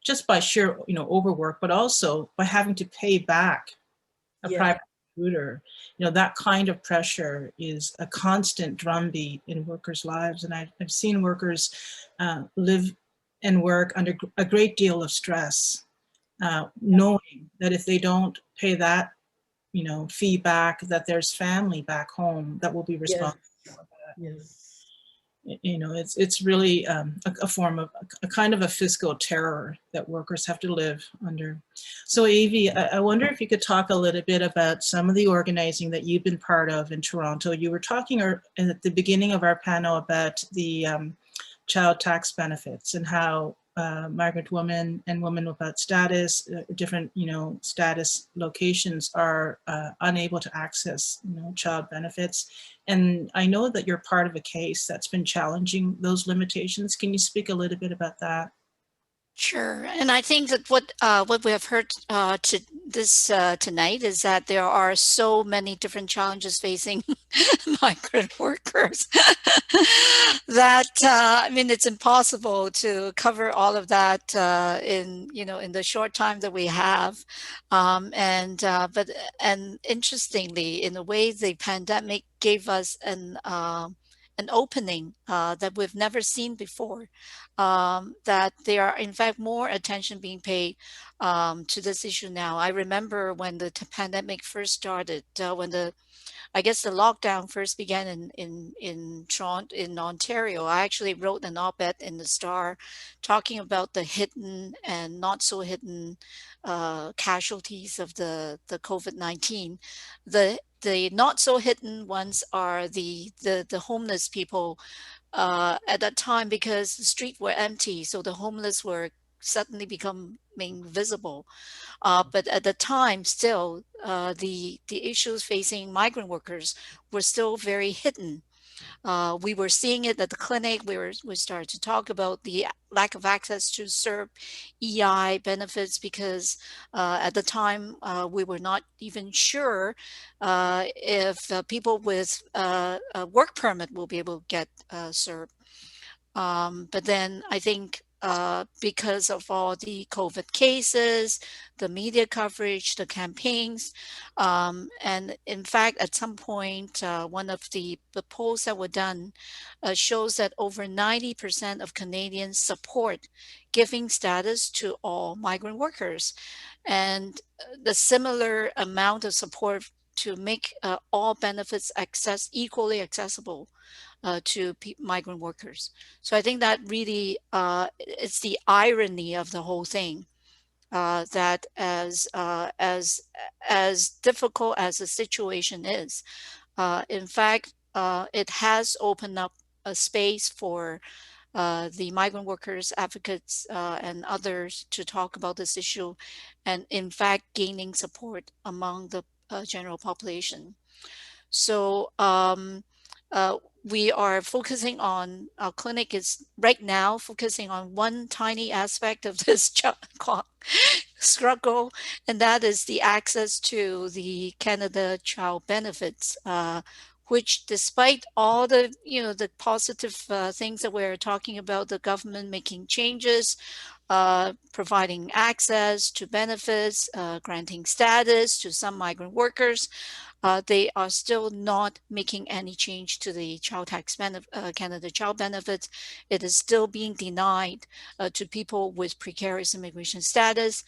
just by sheer, overwork, but also by having to pay back a private recruiter. That kind of pressure is a constant drumbeat in workers' lives. And I've seen workers live and work under a great deal of stress, knowing that if they don't pay that, fee back, that there's family back home that will be responsible for that. Yes. It's really a form of a kind of a fiscal terror that workers have to live under. So Avvy, I wonder if you could talk a little bit about some of the organizing that you've been part of in Toronto. You were talking at the beginning of our panel about the child tax benefits and how migrant women and women without status, different, status locations are unable to access, child benefits. And I know that you're part of a case that's been challenging those limitations. Can you speak a little bit about that? Sure, and I think that what we have heard tonight is that there are so many different challenges facing migrant workers that I mean it's impossible to cover all of that in the short time that we have, and interestingly, in a way, the pandemic gave us an opening that we've never seen before, that there are in fact more attention being paid to this issue now. I remember when the pandemic first started, when I guess the lockdown first began in Toronto, in Ontario. I actually wrote an op-ed in the Star talking about the hidden and not so hidden casualties of the COVID-19. The not so hidden ones are the homeless people at that time, because the streets were empty, so the homeless were suddenly becoming visible. But at the time, still, the issues facing migrant workers were still very hidden. We were seeing it at the clinic. We started to talk about the lack of access to CERB EI benefits because at the time we were not even sure if people with a work permit will be able to get CERB. But then I think because of all the COVID cases, the media coverage, the campaigns, and in fact, at some point, one of the polls that were done shows that over 90% of Canadians support giving status to all migrant workers, and the similar amount of support to make all benefits equally accessible to migrant workers. So I think that really it's the irony of the whole thing, that as difficult as the situation is, in fact, it has opened up a space for the migrant workers, advocates, and others to talk about this issue, and in fact gaining support among the general population. So we are focusing on, our clinic is right now focusing on one tiny aspect of this struggle, and that is the access to the Canada Child Benefits, which despite all the, the positive things that we're talking about, the government making changes, providing access to benefits, granting status to some migrant workers, they are still not making any change to the child tax Canada Child Benefits. It is still being denied to people with precarious immigration status.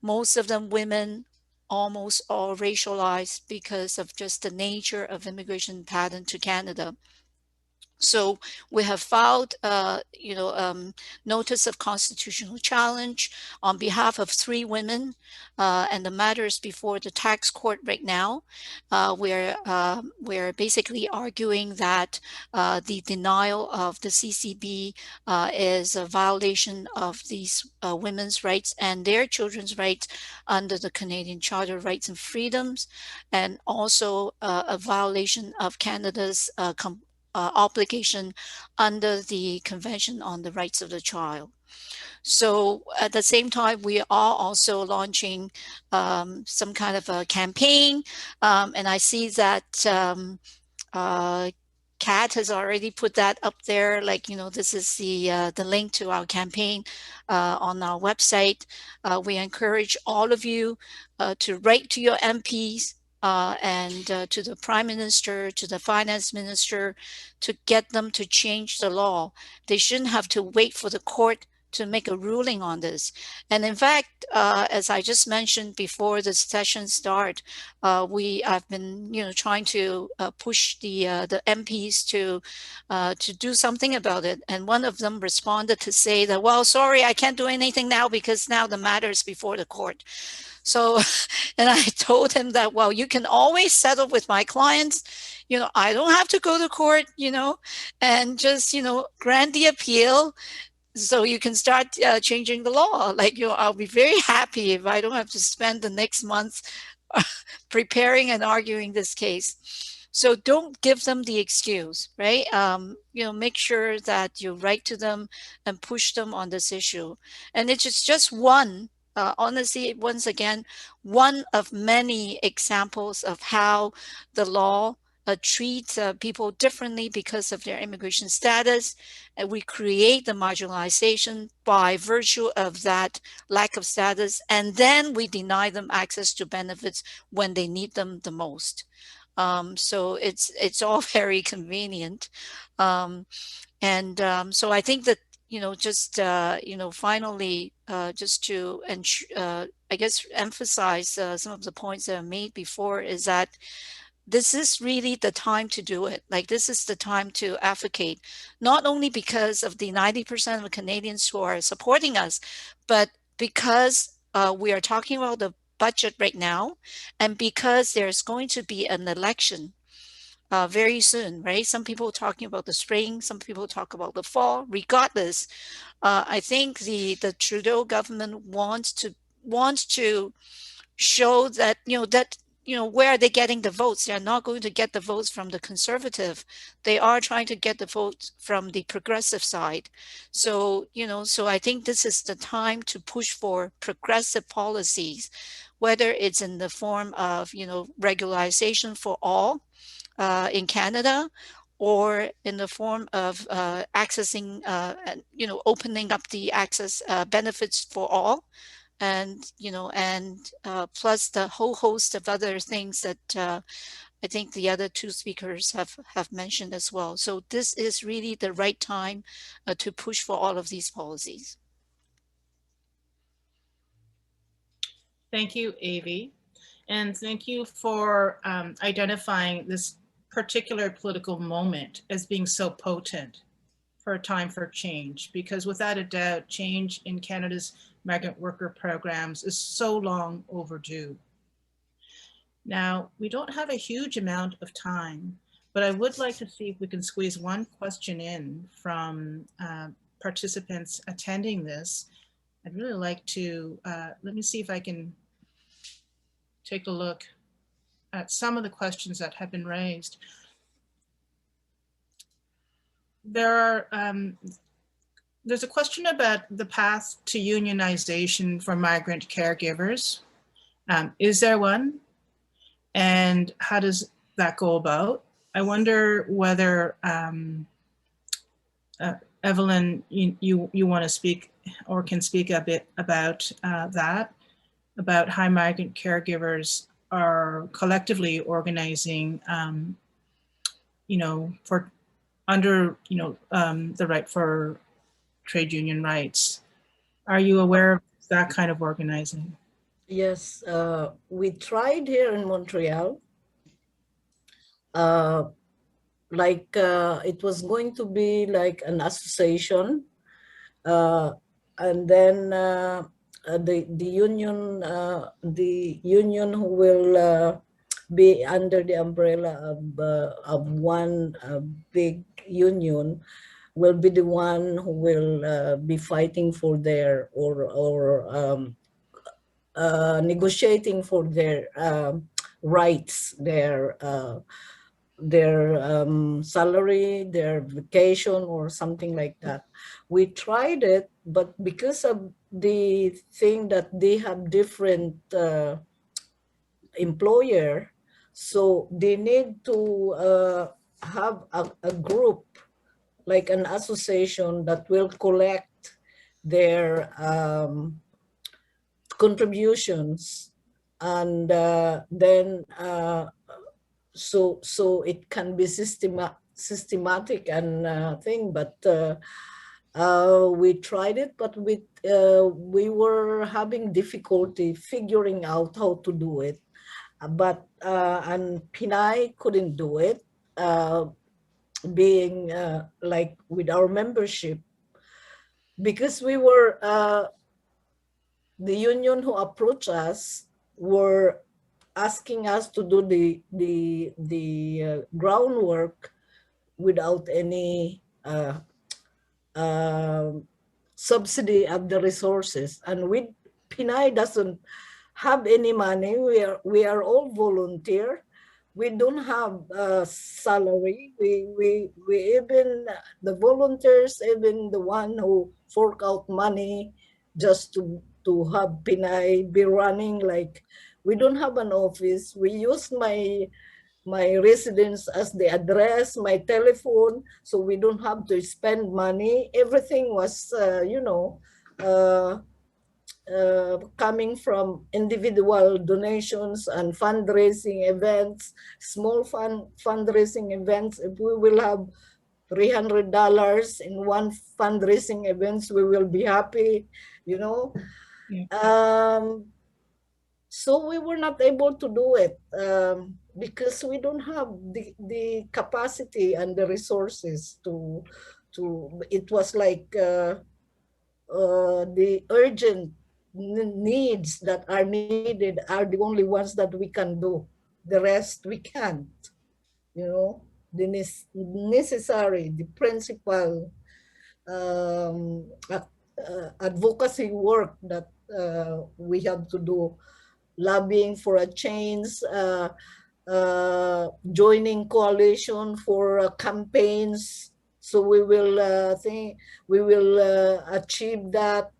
Most of them women, almost all racialized because of just the nature of immigration pattern to Canada. So we have filed, notice of constitutional challenge on behalf of 3 women, and the matter is before the tax court right now. We're basically arguing that the denial of the CCB is a violation of these women's rights and their children's rights under the Canadian Charter of Rights and Freedoms, and also a violation of Canada's obligation under the Convention on the Rights of the Child. So at the same time, we are also launching some kind of a campaign, and I see that Kat has already put that up there, like, this is the link to our campaign. on our website. We encourage all of you to write to your MPs and to the Prime Minister, to the Finance Minister, to get them to change the law. They shouldn't have to wait for the court to make a ruling on this. And in fact, as I just mentioned before the session start, we have been, trying to push the MPs to do something about it. And one of them responded to say that, well, sorry, I can't do anything now because now the matter is before the court. So, and I told him that, well, you can always settle with my clients. I don't have to go to court, and just, grant the appeal. So you can start changing the law. Like, I'll be very happy if I don't have to spend the next month preparing and arguing this case. So don't give them the excuse, right? Make sure that you write to them and push them on this issue. And it's just one, honestly, once again, one of many examples of how the law treat people differently because of their immigration status. And we create the marginalization by virtue of that lack of status. And then we deny them access to benefits when they need them the most. So it's all very convenient. So I think that, finally, just to, I guess, emphasize some of the points that I made before is that this is really the time to do it. Like, this is the time to advocate, not only because of the 90% of Canadians who are supporting us, but because we are talking about the budget right now, and because there's going to be an election very soon, right? Some people are talking about the spring, some people talk about the fall. Regardless, I think the Trudeau government wants to show that, where are they getting the votes? They're not going to get the votes from the conservative. They are trying to get the votes from the progressive side. So, so I think this is the time to push for progressive policies, whether it's in the form of, regularization for all in Canada, or in the form of accessing, opening up the access benefits for all. And, plus the whole host of other things that I think the other two speakers have mentioned as well. So this is really the right time to push for all of these policies. Thank you, Avvy. And thank you for identifying this particular political moment as being so potent for a time for change, because without a doubt, change in Canada's migrant worker programs is so long overdue. Now, we don't have a huge amount of time, but I would like to see if we can squeeze one question in from participants attending this. I'd really like to, let me see if I can take a look at some of the questions that have been raised. There's a question about the path to unionization for migrant caregivers. Is there one? And how does that go about? I wonder whether, Evelyn, you want to speak or can speak a bit about that, about how migrant caregivers are collectively organizing, for under, the right for trade union rights. Are you aware of that kind of organizing? Yes, we tried here in Montreal. It was going to be like an association, and then the union who will be under the umbrella of one big union will be the one who will be fighting for their or negotiating for their rights, their salary, their vacation, or something like that. We tried it, but because of the thing that they have different employer, so they need to have a group, like an association that will collect their contributions, and then so it can be systematic and thing, but we tried it, but we were having difficulty figuring out how to do it. But and Pinay couldn't do it, being like with our membership, because we were the union who approached us were asking us to do the groundwork without any subsidy of the resources. And Pinay doesn't have any money. We are all volunteer. We don't have a salary. We even, the volunteers, even the one who fork out money just to have Pinay be running, like, we don't have an office. We use my residence as the address, my telephone, so we don't have to spend money. Everything was, coming from individual donations and fundraising events, small fundraising events. If we will have $300 in one fundraising events, we will be happy, Yeah. So we were not able to do it because we don't have the capacity and the resources to it was like the urgent needs that are needed are the only ones that we can do. The rest we can't, the necessary, the principal advocacy work that we have to do, lobbying for a change, joining coalition for campaigns. So we will achieve that.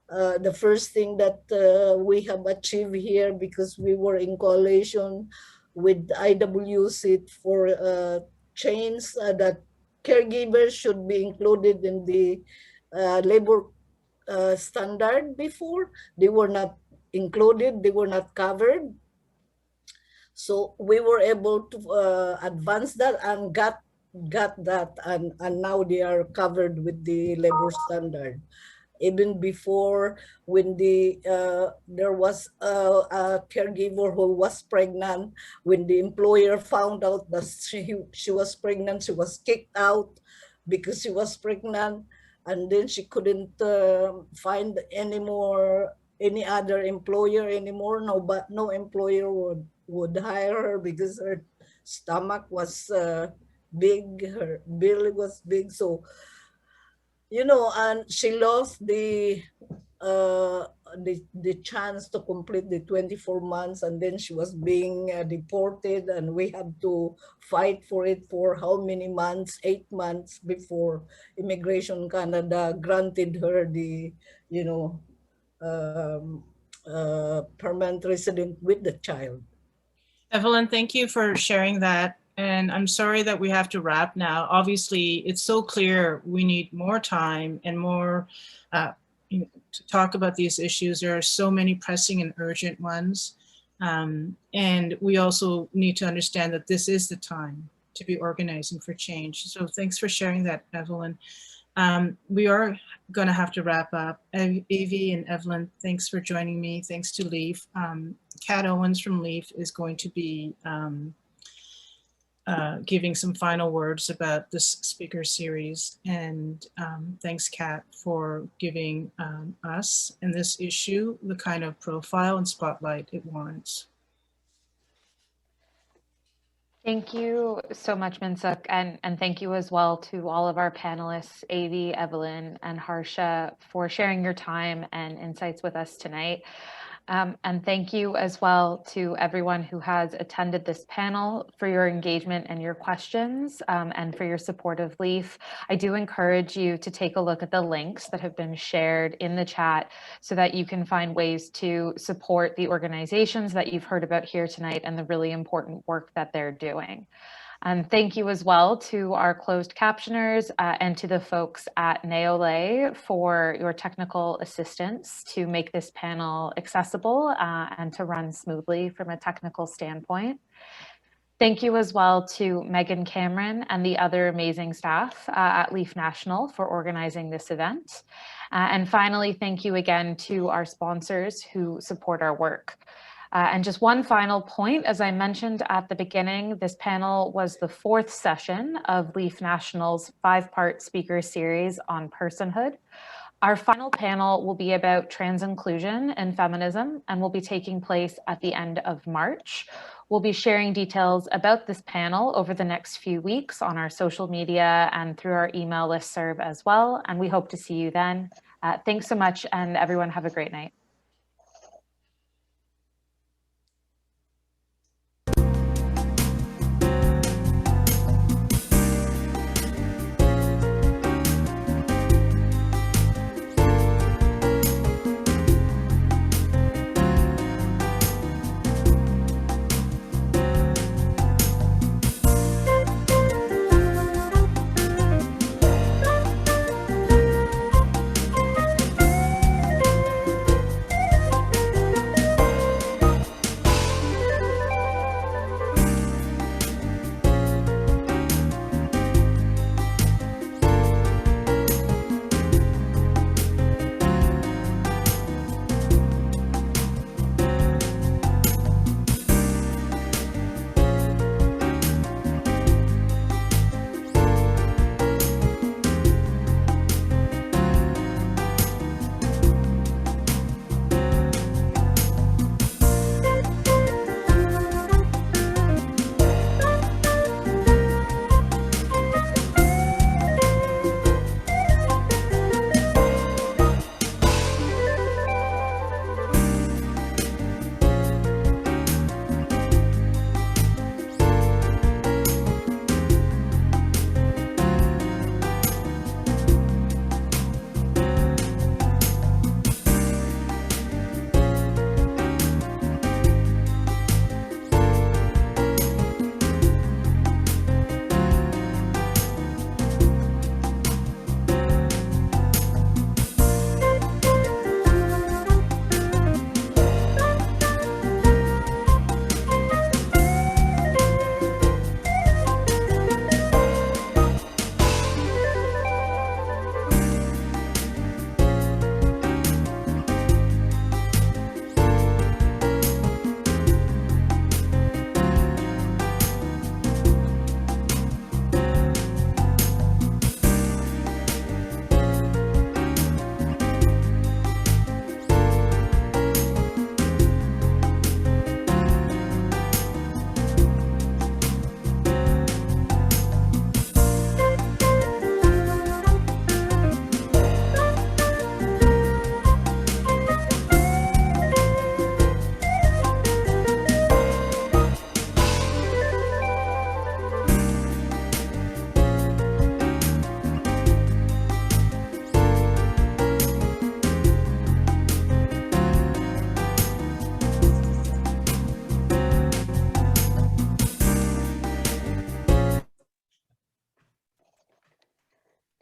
The first thing that we have achieved here, because we were in coalition with IWC for change, that caregivers should be included in the labor standard. Before, they were not included, they were not covered. So we were able to advance that and got that, and now they are covered with the labor standard. Even before, when there was a caregiver who was pregnant, when the employer found out that she was pregnant, she was kicked out because she was pregnant, and then she couldn't find any other employer anymore. No employer would hire her because her stomach was big, her belly was big. So, and she lost the chance to complete the 24 months, and then she was being deported, and we had to fight for it for how many months? 8 months before Immigration Canada granted her the, permanent resident with the child. Evelyn, thank you for sharing that. And I'm sorry that we have to wrap now. Obviously, it's so clear we need more time and more to talk about these issues. There are so many pressing and urgent ones. And we also need to understand that this is the time to be organizing for change. So thanks for sharing that, Evelyn. We are going to have to wrap up. Avvy and Evelyn, thanks for joining me. Thanks to Leaf. Kat Owens from Leaf is going to be giving some final words about this speaker series. And thanks, Kat, for giving us and this issue the kind of profile and spotlight it warrants. Thank you so much, Min Sook, and thank you as well to all of our panelists, Avvy, Evelyn, and Harsha, for sharing your time and insights with us tonight. And thank you as well to everyone who has attended this panel for your engagement and your questions, and for your support of LEAF. I do encourage you to take a look at the links that have been shared in the chat so that you can find ways to support the organizations that you've heard about here tonight and the really important work that they're doing. And thank you as well to our closed captioners and to the folks at Neolay for your technical assistance to make this panel accessible and to run smoothly from a technical standpoint. Thank you as well to Megan Cameron and the other amazing staff at Leaf National for organizing this event. And finally, thank you again to our sponsors who support our work. And just one final point, as I mentioned at the beginning, this panel was the 4th session of Leaf National's 5-part speaker series on personhood. Our final panel will be about trans inclusion and feminism and will be taking place at the end of March. We'll be sharing details about this panel over the next few weeks on our social media and through our email listserv as well. And we hope to see you then. Thanks so much, and everyone have a great night.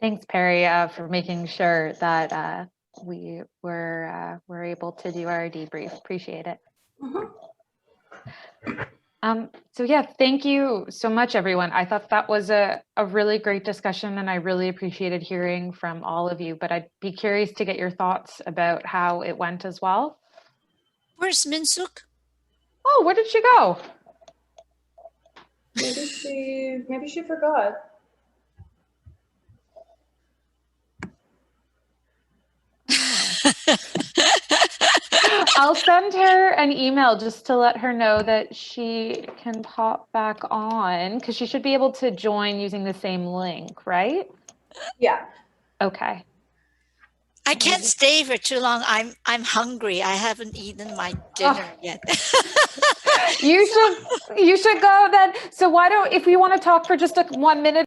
Thanks, Perry, for making sure that we were able to do our debrief. Appreciate it. So yeah, thank you so much, everyone. I thought that was a really great discussion, and I really appreciated hearing from all of you, but I'd be curious to get your thoughts about how it went as well. Where's Min Sook? Oh, where did she go? Maybe she forgot. I'll send her an email just to let her know that she can pop back on, because she should be able to join using the same link, right? Yeah. Okay. I can't stay for too long. I'm hungry. I haven't eaten my dinner yet. You should go then. So why don't, if we want to talk for just 1 minute